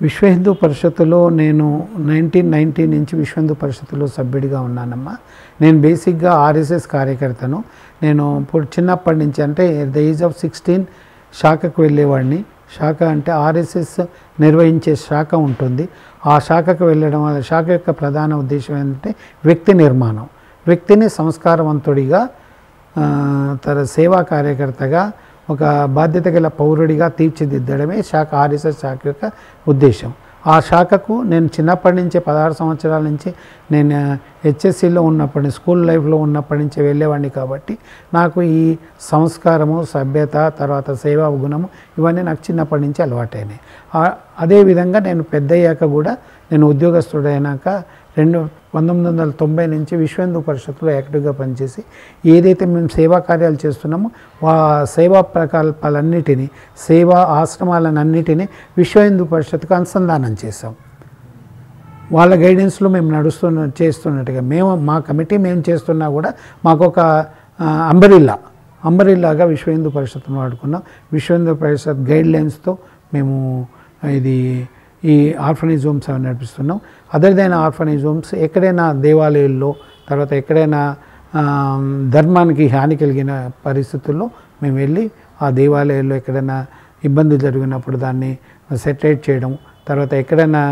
విశ్వ హిందూ పరిషత్తులో నేను 1990 నుంచి విశ్వ హిందూ పరిషత్తులో సభ్యుడిగా ఉన్నానమ్మా. నేను బేసిక్గా ఆర్ఎస్ఎస్ కార్యకర్తను. నేను ఇప్పుడు చిన్నప్పటి నుంచి అంటే ద ఏజ్ ఆఫ్ 16 శాఖకు వెళ్ళేవాడిని. శాఖ అంటే ఆర్ఎస్ఎస్ నిర్వహించే శాఖ ఉంటుంది. ఆ శాఖకు వెళ్ళడం వల్ల శాఖ యొక్క ప్రధాన ఉద్దేశం ఏంటంటే వ్యక్తి నిర్మాణం, వ్యక్తిని సంస్కారవంతుడిగా సేవా కార్యకర్తగా ఒక బాధ్యత గల పౌరుడిగా తీర్చిదిద్దడమే శాఖ ఆర్ఎస్ఎస్ శాఖ యొక్క ఉద్దేశం. ఆ శాఖకు నేను చిన్నప్పటి నుంచి 16 సంవత్సరాల నుంచి నేను హెచ్ఎస్సిలో ఉన్నప్పటి స్కూల్ లైఫ్లో ఉన్నప్పటి నుంచి వెళ్ళేవాడిని కాబట్టి నాకు ఈ సంస్కారము సభ్యత తర్వాత సేవా గుణము ఇవన్నీ నాకు చిన్నప్పటి నుంచి అలవాటైనాయి. అదేవిధంగా నేను పెద్దయ్యాక కూడా నేను ఉద్యోగస్తుడైనాక 1990 నుంచి విశ్వ హిందూ పరిషత్తులో యాక్టివ్గా పనిచేసి ఏదైతే మేము సేవా కార్యాలు చేస్తున్నామో సేవా ప్రకల్పాలన్నిటినీ సేవా ఆశ్రమాలన్నిటినీ విశ్వ హిందూ పరిషత్తుకు అనుసంధానం చేసాం. వాళ్ళ గైడెన్స్లో మేము చేస్తున్నట్టుగా మా కమిటీ మేము చేస్తున్నా కూడా మాకు ఒక అంబరిల్లాగా విశ్వ హిందూ పరిషత్తును వాడుకున్నాం. విశ్వ హిందూ పరిషత్ గైడ్లైన్స్తో మేము ఈ ఆర్ఫనేజ్ హోమ్స్ అవి నడిపిస్తున్నాం. అదర్ దెన్ ఆర్ఫనేజ్ హోమ్స్ ఎక్కడైనా దేవాలయాల్లో తర్వాత ఎక్కడైనా ధర్మానికి హాని కలిగిన పరిస్థితుల్లో మేము వెళ్ళి ఆ దేవాలయాల్లో ఎక్కడైనా ఇబ్బందులు జరిగినప్పుడు దాన్ని సెటరేట్ చేయడం, తర్వాత ఎక్కడైనా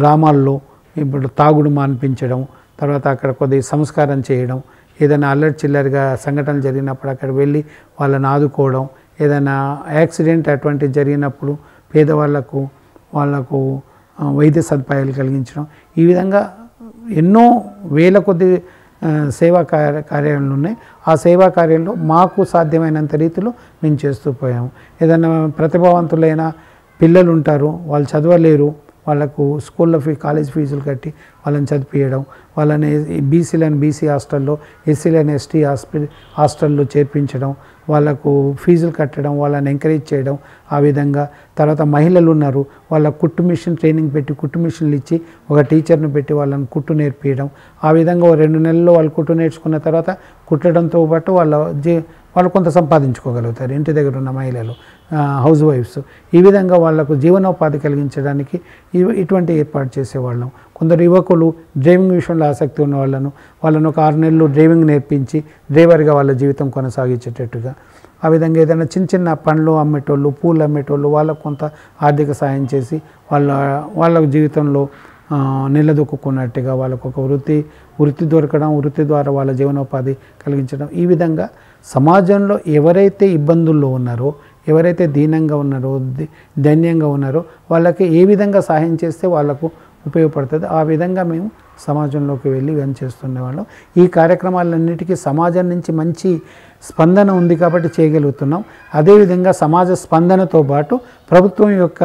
గ్రామాల్లో ఇప్పుడు తాగుడు మాన్పించడం, తర్వాత అక్కడ కొద్దిగా సంస్కారం చేయడం, ఏదైనా అల్లరి చిల్లరిగా సంఘటనలు జరిగినప్పుడు అక్కడ వెళ్ళి వాళ్ళని ఆదుకోవడం, ఏదైనా యాక్సిడెంట్ అటువంటివి జరిగినప్పుడు పేదవాళ్లకు వైద్య సదుపాయాలు కలిగించడం, ఈ విధంగా ఎన్నో వేల కొద్ది సేవా కార్యాలు ఉన్నాయి. ఆ సేవా కార్యాల్లో మాకు సాధ్యమైనంత రీతిలో మేము చేస్తూ పోయాము. ఏదైనా ప్రతిభావంతులైన పిల్లలు ఉంటారు, వాళ్ళు చదవలేరు, వాళ్ళకు స్కూల్లో కాలేజ్ ఫీజులు కట్టి వాళ్ళని చదివించడం, వాళ్ళని బీసీలను బీసీ హాస్టల్లో ఎస్సీలను ఎస్టీ హాస్టల్లో చేర్పించడం, వాళ్ళకు ఫీజులు కట్టడం, వాళ్ళని ఎంకరేజ్ చేయడం. ఆ విధంగా తర్వాత మహిళలు ఉన్నారు, వాళ్ళ కుట్టు మిషన్ ట్రైనింగ్ పెట్టి కుట్టు మిషన్లు ఇచ్చి ఒక టీచర్ను పెట్టి వాళ్ళని కుట్టు నేర్పించడం. ఆ విధంగా 2 నెలల్లో వాళ్ళు కుట్టు నేర్చుకున్న తర్వాత కుట్టడంతో పాటు వాళ్ళు కొంత సంపాదించుకోగలుగుతారు. ఇంటి దగ్గర ఉన్న మహిళలు హౌస్ వైఫ్స్ ఈ విధంగా వాళ్లకు జీవనోపాధి కలిగించడానికి ఇటువంటి ఏర్పాటు చేసేవాళ్ళం. కొందరు యువకులు డ్రైవింగ్ విషయంలో ఆసక్తి ఉన్న వాళ్ళను ఒక 6 నెలలు డ్రైవింగ్ నేర్పించి డ్రైవర్గా వాళ్ళ జీవితం కొనసాగించేటట్టుగా, ఆ విధంగా ఏదైనా చిన్న పండ్లు అమ్మేటోళ్ళు పూలు అమ్మేటోళ్ళు వాళ్ళకు కొంత ఆర్థిక సాయం చేసి వాళ్ళ జీవితంలో నిలదొక్కున్నట్టుగా వాళ్ళకు ఒక వృత్తి దొరకడం, వృత్తి ద్వారా వాళ్ళ జీవనోపాధి కలిగించడం. ఈ విధంగా సమాజంలో ఎవరైతే ఇబ్బందుల్లో ఉన్నారో, ఎవరైతే దీనంగా ఉన్నారో, దైన్యంగా ఉన్నారో వాళ్ళకి ఏ విధంగా సహాయం చేస్తే వాళ్ళకు ఉపయోగపడుతుంది ఆ విధంగా మేము సమాజంలోకి వెళ్ళి ఇవన్నీ చేస్తున్నవాళ్ళం. ఈ కార్యక్రమాలన్నిటికీ సమాజం నుంచి మంచి స్పందన ఉంది కాబట్టి చేయగలుగుతున్నాం. అదేవిధంగా సమాజ స్పందనతో పాటు ప్రభుత్వం యొక్క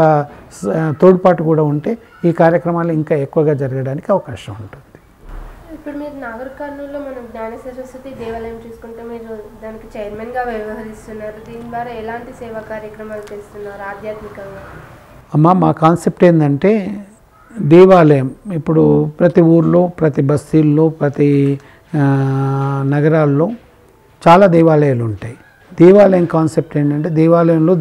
తోడ్పాటు కూడా ఉంటే ఈ కార్యక్రమాలు ఇంకా ఎక్కువగా జరగడానికి అవకాశం ఉంటుంది. ఇప్పుడు మీరు నాగర్ కర్నూలులో మనం జ్ఞాన సరస్వతి దేవాలయం చూసుకుంటే మీరు దానికి చైర్మన్గా వ్యవహరిస్తున్నారు. దీని ద్వారా ఎలాంటి సేవా కార్యక్రమాలు చేస్తున్నారు ఆధ్యాత్మికంగా? మా కాన్సెప్ట్ ఏంటంటే దేవాలయం ఇప్పుడు ప్రతి ఊర్లో, ప్రతి బస్తీల్లో, ప్రతి నగరాల్లో చాలా దేవాలయాలు ఉంటాయి. దేవాలయం కాన్సెప్ట్ ఏంటంటే దేవాలయంలో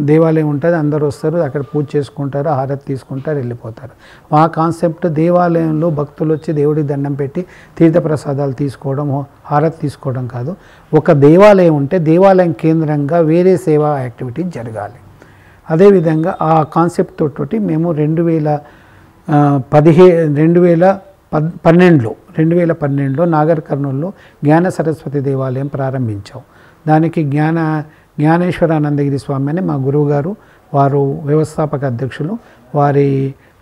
దేవాలయం ఉంటుంది, అందరూ వస్తారు, అక్కడ పూజ చేసుకుంటారు, హారతి తీసుకుంటారు, వెళ్ళిపోతారు. ఆ కాన్సెప్ట్ దేవాలయంలో భక్తులు వచ్చి దేవుడికి దండం పెట్టి తీర్థప్రసాదాలు తీసుకోవడం, హారతి తీసుకోవడం కాదు. ఒక దేవాలయం ఉంటే దేవాలయం కేంద్రంగా వేరే సేవా యాక్టివిటీ జరగాలి. అదేవిధంగా ఆ కాన్సెప్ట్ తోటి మేము 2012లో నాగర్ కర్నూల్లో జ్ఞాన సరస్వతి దేవాలయం ప్రారంభించాం. దానికి జ్ఞానేశ్వరానందగిరి స్వామి అని మా గురువుగారు, వారు వ్యవస్థాపక అధ్యక్షులు, వారి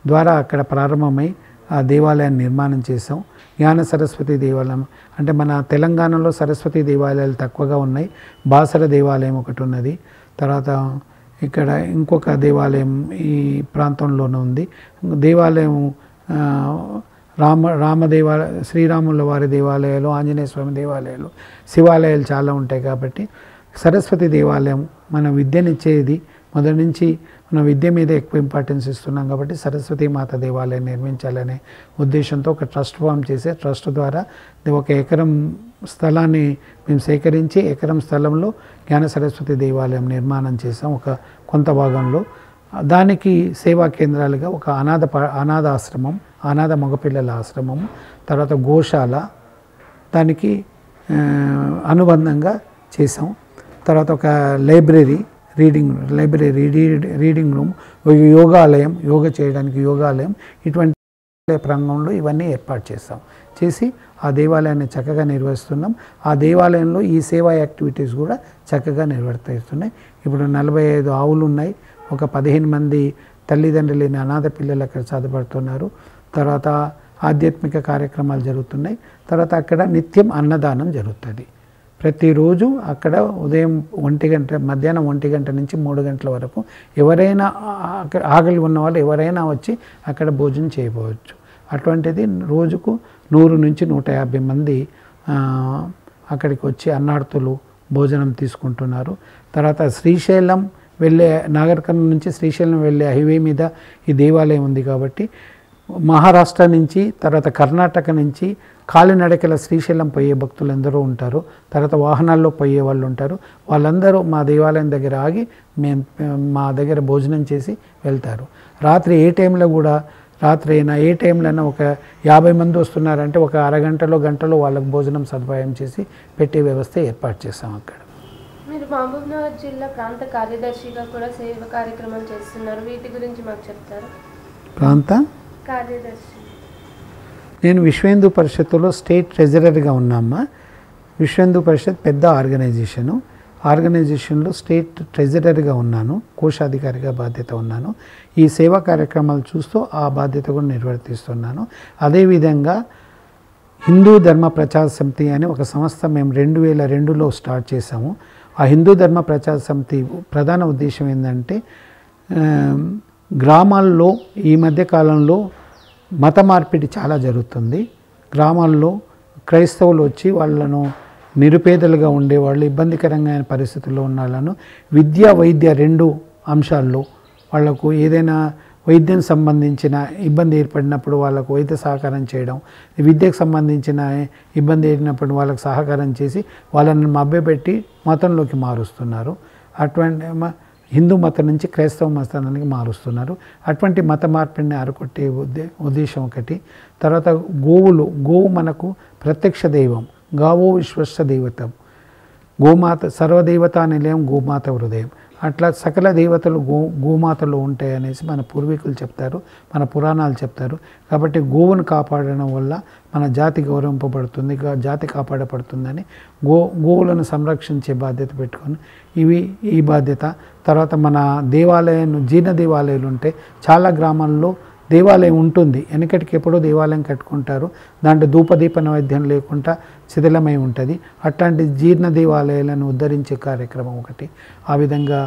ద్వారా అక్కడ ప్రారంభమై ఆ దేవాలయాన్ని నిర్మాణం చేసాం. జ్ఞాన సరస్వతి దేవాలయం అంటే మన తెలంగాణలో సరస్వతి దేవాలయాలు తక్కువగా ఉన్నాయి. బాసర దేవాలయం ఒకటి ఉన్నది, తర్వాత ఇక్కడ ఇంకొక దేవాలయం ఈ ప్రాంతంలోనే ఉంది. దేవాలయం శ్రీరాముల వారి దేవాలయాలు, ఆంజనేయ స్వామి దేవాలయాలు, శివాలయాలు చాలా ఉంటాయి. కాబట్టి సరస్వతి దేవాలయం మన విద్యనిచ్చేది, మొదటి నుంచి మనం విద్య మీద ఎక్కువ ఇంపార్టెన్స్ ఇస్తున్నాం. కాబట్టి సరస్వతి మాత దేవాలయం నిర్మించాలనే ఉద్దేశంతో ఒక ట్రస్ట్ ఫామ్ చేసే, ట్రస్ట్ ద్వారా 1 ఎకరం స్థలాన్ని మేము సేకరించి ఎకరం స్థలంలో జ్ఞాన సరస్వతి దేవాలయం నిర్మాణం చేసాం. ఒక కొంత భాగంలో దానికి సేవా కేంద్రాలుగా ఒక అనాథ ఆశ్రమం, అనాథ మగపిల్లల ఆశ్రమం, తర్వాత గోశాల దానికి అనుబంధంగా చేసాం. తర్వాత ఒక రీడింగ్ రూమ్, యోగాలయం, యోగా చేయడానికి యోగాలయం, ఇటువంటి ప్రాంగణంలో ఇవన్నీ ఏర్పాటు చేసి ఆ దేవాలయాన్ని చక్కగా నిర్వహిస్తున్నాం. ఆ దేవాలయంలో ఈ సేవా యాక్టివిటీస్ కూడా చక్కగా నిర్వర్తిస్తున్నాయి. ఇప్పుడు 45 ఆవులు ఉన్నాయి, ఒక 15 మంది తల్లిదండ్రులు లేని అనాథ పిల్లలు అక్కడ చదవబడుతున్నారు. తర్వాత ఆధ్యాత్మిక కార్యక్రమాలు జరుగుతున్నాయి. తర్వాత అక్కడ నిత్యం అన్నదానం జరుగుతుంది. ప్రతిరోజు అక్కడ ఉదయం 1 గంట, మధ్యాహ్నం 1 గంట నుంచి 3 గంటల వరకు ఎవరైనా ఆకలి ఉన్న వాళ్ళు ఎవరైనా వచ్చి అక్కడ భోజనం చేయవచ్చు. అటువంటిది రోజుకు 100 నుంచి 150 మంది అక్కడికి వచ్చి అన్నార్థులు భోజనం తీసుకుంటున్నారు. తర్వాత శ్రీశైలం వెళ్ళే, నాగర్ కర్నూల్ నుంచి శ్రీశైలం వెళ్ళే హైవే మీద ఈ దేవాలయం ఉంది. కాబట్టి మహారాష్ట్ర నుంచి, తర్వాత కర్ణాటక నుంచి కాలినడకల శ్రీశైలం పోయే భక్తులు ఎందరో ఉంటారు. తర్వాత వాహనాల్లో పోయే వాళ్ళు ఉంటారు. వాళ్ళందరూ మా దేవాలయం దగ్గర ఆగి మా దగ్గర భోజనం చేసి వెళ్తారు. రాత్రి ఏ టైంలో కూడా, రాత్రి అయినా ఏ టైంలో అయినా ఒక 50 మంది వస్తున్నారంటే ఒక అరగంటలో గంటలో వాళ్ళకు భోజనం సదుపాయం చేసి పెట్టే వ్యవస్థ ఏర్పాటు చేస్తాం అక్కడ. మీరు మహబూబ్నగర్ జిల్లా ప్రాంత కార్యదర్శిగా కూడా సేవ కార్యక్రమాలు చేస్తున్నారు, వీటి గురించి మాకు చెప్తారు? ప్రాంత కార్యదర్శి నేను విశ్వ హిందూ పరిషత్తులో స్టేట్ ట్రెజరర్గా ఉన్నామా. విశ్వ హిందూ పరిషత్ పెద్ద ఆర్గనైజేషన్లో స్టేట్ ట్రెజరర్గా ఉన్నాను, కోశాధికారిగా బాధ్యత ఉన్నాను. ఈ సేవా కార్యక్రమాలు చూస్తూ ఆ బాధ్యత కూడా నిర్వర్తిస్తున్నాను. అదేవిధంగా హిందూ ధర్మ ప్రచార సమితి అని ఒక సంస్థ మేము 2002లో స్టార్ట్ చేసాము. ఆ హిందూ ధర్మ ప్రచార సమితి ప్రధాన ఉద్దేశం ఏంటంటే, గ్రామాల్లో ఈ మధ్య కాలంలో మత మార్పిడి చాలా జరుగుతుంది. గ్రామాల్లో క్రైస్తవులు వచ్చి వాళ్ళను నిరుపేదలుగా ఉండేవాళ్ళు, ఇబ్బందికరమైన పరిస్థితుల్లో ఉన్న వాళ్ళను విద్య, వైద్య 2 అంశాల్లో వాళ్లకు ఏదైనా వైద్యం సంబంధించిన ఇబ్బంది ఏర్పడినప్పుడు వాళ్ళకు వైద్య సహకారం చేయడం, విద్యకు సంబంధించిన ఇబ్బంది ఏర్పడినప్పుడు వాళ్ళకు సహకారం చేసి వాళ్ళని మభ్యపెట్టి మతంలోకి మారుస్తున్నారు. అటువంటి హిందూ మతం నుంచి క్రైస్తవ మతానికి మారుస్తున్నారు. అటువంటి మత మార్పిడిని అరికొట్టే ఉద్దేశం ఒకటి. తర్వాత గోవు మనకు ప్రత్యక్ష దైవం, గావో విశ్వస్త దైవతం, గోమాత సర్వదేవత నిలయం, గోమాత హృదయం. అట్లా సకల దేవతలు గోమాతలో ఉంటాయి అనేసి మన పూర్వీకులు చెప్తారు, మన పురాణాలు చెప్తారు. కాబట్టి గోవును కాపాడడం వల్ల మన జాతి గౌరవింపబడుతుంది, జాతి కాపాడబడుతుందని గోవులను సంరక్షించే బాధ్యత పెట్టుకొని ఈ బాధ్యత. తర్వాత మన జీర్ణ దేవాలయాలు ఉంటాయి. చాలా గ్రామాల్లో దేవాలయం ఉంటుంది, వెనకటికి ఎప్పుడో దేవాలయం కట్టుకుంటారు, దాంట్లో ధూపదీప నైవేద్యం లేకుండా శిథిలమై ఉంటుంది. అట్లాంటి జీర్ణ దేవాలయాలను ఉద్ధరించే కార్యక్రమం ఒకటి. ఆ విధంగా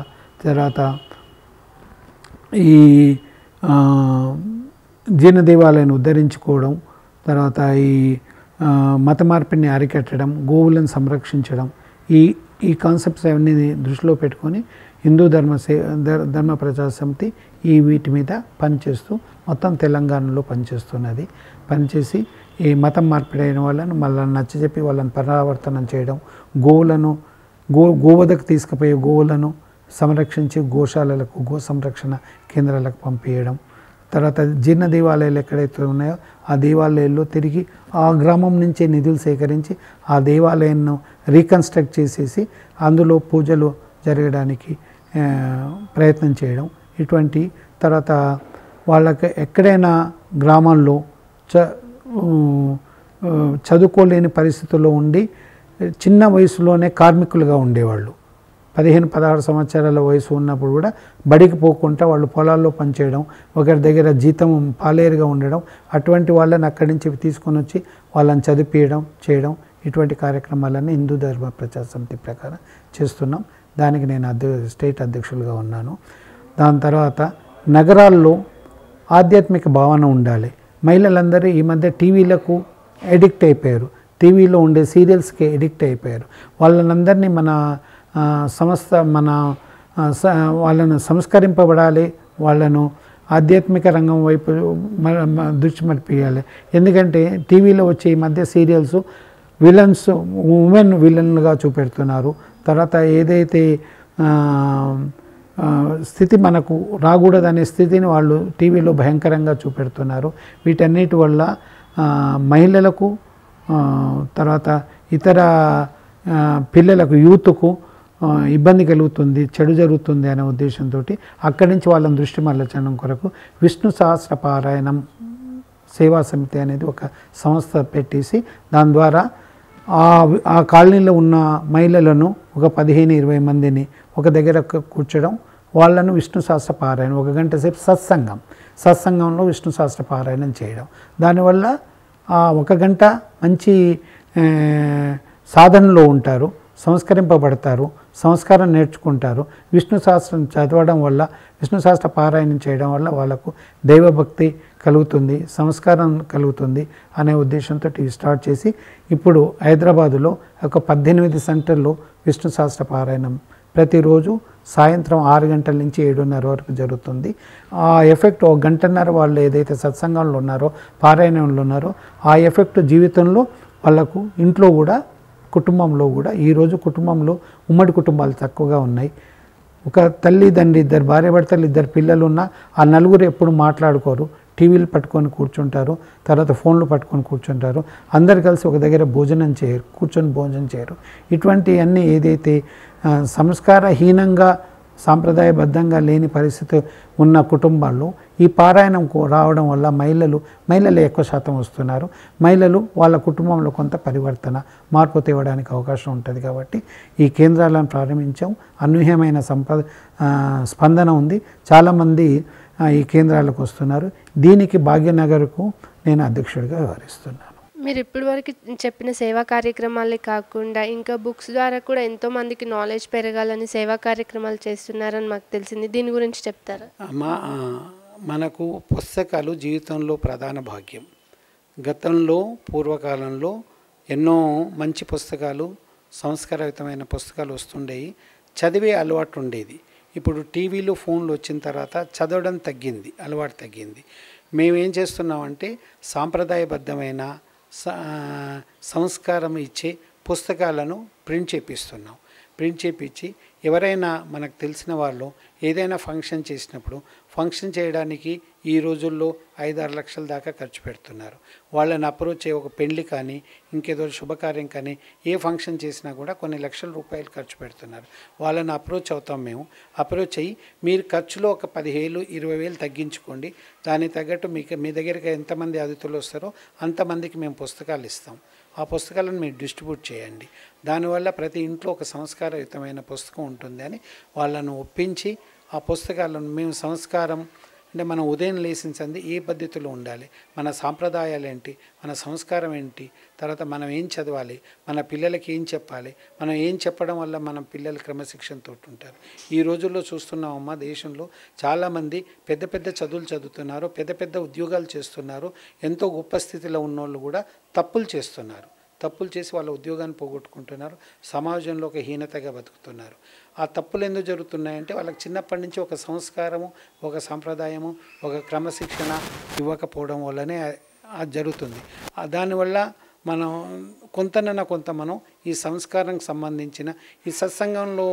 తర్వాత ఈ జీర్ణ దేవాలయాన్ని ఉద్ధరించుకోవడం, తర్వాత ఈ మత మార్పిడిని అరికట్టడం, గోవులను సంరక్షించడం, ఈ కాన్సెప్ట్స్ అవన్నీ దృష్టిలో పెట్టుకొని హిందూ ధర్మ ప్రచార సమితి వీటి మీద పనిచేస్తూ మొత్తం తెలంగాణలో పనిచేసి ఈ మతం మార్పిడైన వాళ్ళను మళ్ళీ నచ్చజెప్పి వాళ్ళని పునరావర్తనం చేయడం, గోవధకు తీసుకుపోయే గోవులను సంరక్షించి గోశాలలకు గో సంరక్షణ కేంద్రాలకు పంపించడం. తర్వాత జీర్ణ దేవాలయాలు ఎక్కడైతే ఉన్నాయో ఆ దేవాలయాల్లో తిరిగి ఆ గ్రామం నుంచే నిధులు సేకరించి ఆ దేవాలయాన్ని రీకన్స్ట్రక్ట్ చేసేసి అందులో పూజలు జరగడానికి ప్రయత్నం చేయడం. ఇటువంటి తర్వాత వాళ్ళకి ఎక్కడైనా గ్రామాల్లో చదువుకోలేని పరిస్థితుల్లో ఉండి చిన్న వయసులోనే కార్మికులుగా ఉండేవాళ్ళు. 15-16 సంవత్సరాల వయసు ఉన్నప్పుడు కూడా బడికి పోకుండా వాళ్ళు పొలాల్లో పనిచేయడం, ఒకరి దగ్గర జీతం పాలేరుగా ఉండడం, అటువంటి వాళ్ళని అక్కడి నుంచి తీసుకొని వచ్చి వాళ్ళని చదివించడం చేయడం. ఇటువంటి కార్యక్రమాలన్నీ హిందూ ధర్మ ప్రచార సమితి ప్రకారం చేస్తున్నాం. దానికి నేను స్టేట్ అధ్యక్షులుగా ఉన్నాను. దాని తర్వాత నగరాల్లో ఆధ్యాత్మిక భావన ఉండాలి. మహిళలందరూ ఈ మధ్య టీవీలకు ఎడిక్ట్ అయిపోయారు, టీవీలో ఉండే సీరియల్స్కి ఎడిక్ట్ అయిపోయారు. వాళ్ళందరినీ మన సంస్థ వాళ్ళను సంస్కరింపబడాలి, వాళ్ళను ఆధ్యాత్మిక రంగం వైపు దృష్టి మరిపియాలి. ఎందుకంటే టీవీలో వచ్చే ఈ మధ్య సీరియల్స్ విలన్స్ ఉమెన్ విలన్లుగా చూపెడుతున్నారు. తర్వాత ఏదైతే స్థితి మనకు రాకూడదనే స్థితిని వాళ్ళు టీవీలో భయంకరంగా చూపెడుతున్నారు. వీటన్నిటి వల్ల మహిళలకు తర్వాత ఇతర పిల్లలకు యూత్కు ఇబ్బంది కలుగుతుంది, చెడు జరుగుతుంది అనే ఉద్దేశంతో అక్కడి నుంచి వాళ్ళని దృష్టి మరల్చడం కొరకు విష్ణు సహస్ర పారాయణం సేవా సమితి అనేది ఒక సంస్థ పెట్టేసి దాని ద్వారా ఆ కాలనీలో ఉన్న మహిళలను ఒక 15-20 మందిని ఒక దగ్గర కూర్చడం, వాళ్ళను విష్ణు సహస్ర పారాయణం 1 గంట సేపు సత్సంగంలో విష్ణు సహస్ర పారాయణం చేయడం. దానివల్ల 1 గంట మంచి సాధనలో ఉంటారు, సంస్కరింపబడతారు, సంస్కారం నేర్చుకుంటారు. విష్ణు సహస్రం చదవడం వల్ల, విష్ణు సహస్ర పారాయణం చేయడం వల్ల వాళ్ళకు దైవభక్తి కలుగుతుంది, సంస్కారం కలుగుతుంది అనే ఉద్దేశంతో స్టార్ట్ చేసి ఇప్పుడు హైదరాబాదులో ఒక 18 సెంటర్లో విష్ణు సహస్ర పారాయణం ప్రతిరోజు సాయంత్రం 6 గంటల నుంచి 7:30 వరకు జరుగుతుంది. ఆ ఎఫెక్ట్ 1 గంటన్నర వాళ్ళు ఏదైతే సత్సంగంలో ఉన్నారో, పారాయణంలో ఉన్నారో ఆ ఎఫెక్ట్ జీవితంలో వాళ్ళకు ఇంట్లో కూడా కుటుంబంలో కూడా. ఈరోజు కుటుంబంలో ఉమ్మడి కుటుంబాలు తక్కువగా ఉన్నాయి. ఒక తల్లి తండ్రి, 2 భార్యాభర్తలు, 2 పిల్లలు ఉన్నా ఆ నలుగురు ఎప్పుడు మాట్లాడుకోరు, టీవీలు పట్టుకొని కూర్చుంటారు, తర్వాత ఫోన్లు పట్టుకొని కూర్చుంటారు. అందరు కలిసి ఒక దగ్గర భోజనం చేయరు, కూర్చొని భోజనం చేయరు. ఇటువంటివన్నీ ఏదైతే సంస్కారహీనంగా సాంప్రదాయబద్ధంగా లేని పరిస్థితి ఉన్న కుటుంబాల్లో ఈ పారాయణం రావడం వల్ల మహిళలు ఎక్కువ శాతం వస్తున్నారు. మహిళలు వాళ్ళ కుటుంబంలో కొంత పరివర్తన మార్పు తేవడానికి అవకాశం ఉంటుంది. కాబట్టి ఈ కేంద్రాలను ప్రారంభించాం. అనూహ్యమైన స్పందన ఉంది. చాలామంది ఈ కేంద్రాలకు వస్తున్నారు. దీనికి భాగ్యనగర్కు నేను అధ్యక్షుడిగా వ్యవహరిస్తున్నాను. మీరు ఇప్పటివరకు చెప్పిన సేవా కార్యక్రమాలే కాకుండా ఇంకా బుక్స్ ద్వారా కూడా ఎంతోమందికి నాలెడ్జ్ పెరగాలని సేవా కార్యక్రమాలు చేస్తున్నారని మాకు తెలిసింది. దీని గురించి చెప్తారా? మనకు పుస్తకాలు జీవితంలో ప్రధాన భాగ్యం. గతంలో పూర్వకాలంలో ఎన్నో మంచి పుస్తకాలు, సంస్కారయుతమైన పుస్తకాలు వస్తుండేవి, చదివే అలవాటు ఉండేది. ఇప్పుడు టీవీలు, ఫోన్లు వచ్చిన తర్వాత చదవడం తగ్గింది, అలవాటు తగ్గింది. మేమేం చేస్తున్నామంటే సాంప్రదాయబద్ధమైన సంస్కారం ఇచ్చే పుస్తకాలను ప్రింట్ చేపిస్తున్నాం. ప్రింట్ చేపించి ఎవరైనా మనకు తెలిసిన వాళ్ళు ఏదైనా ఫంక్షన్ చేసినప్పుడు ఫంక్షన్ చేయడానికి ఈ రోజుల్లో 5-6 లక్షల దాకా ఖర్చు పెడుతున్నారు. వాళ్ళని అప్రోచ్ అయ్యి ఒక పెళ్లి కానీ ఇంకేదో శుభకార్యం కానీ ఏ ఫంక్షన్ చేసినా కూడా కొన్ని లక్షల రూపాయలు ఖర్చు పెడుతున్నారు. వాళ్ళని అప్రోచ్ అవుతాం మేము. అప్రోచ్ అయ్యి మీరు ఖర్చులో ఒక 10,000-20,000 తగ్గించుకోండి, దానికి తగ్గట్టు మీ దగ్గరికి ఎంతమంది అతిథులు వస్తారో అంతమందికి మేము పుస్తకాలు ఇస్తాం, ఆ పుస్తకాలను మీరు డిస్ట్రిబ్యూట్ చేయండి, దానివల్ల ప్రతి ఇంట్లో ఒక సంస్కారయుతమైన పుస్తకం ఉంటుంది అని వాళ్ళను ఒప్పించి ఆ పుస్తకాలను మేము సంస్కారం అంటే మనం ఉదయం లేచింది ఏ పద్ధతిలో ఉండాలి, మన సాంప్రదాయాలు ఏంటి, మన సంస్కారం ఏంటి, తర్వాత మనం ఏం చదవాలి, మన పిల్లలకి ఏం చెప్పాలి, మనం ఏం చెప్పడం వల్ల మన పిల్లలు క్రమశిక్షణతో ఉంటారు. ఈ రోజుల్లో చూస్తున్నామమ్మా, దేశంలో చాలామంది పెద్ద పెద్ద చదువులు చదువుతున్నారు, పెద్ద పెద్ద ఉద్యోగాలు చేస్తున్నారు, ఎంతో గొప్ప స్థితిలో ఉన్నోళ్ళు కూడా తప్పులు చేస్తున్నారు. తప్పులు చేసి వాళ్ళ ఉద్యోగాన్ని పోగొట్టుకుంటున్నారు, సమాజంలో ఒక హీనతగా బతుకుతున్నారు. ఆ తప్పులు ఎందుకు జరుగుతున్నాయంటే వాళ్ళకి చిన్నప్పటి నుంచి ఒక సంస్కారము, ఒక సంప్రదాయము, ఒక క్రమశిక్షణ ఇవ్వకపోవడం వల్లనే అది జరుగుతుంది. దానివల్ల మనం కొంత మనం ఈ సంస్కారానికి సంబంధించిన ఈ సత్సంగంలో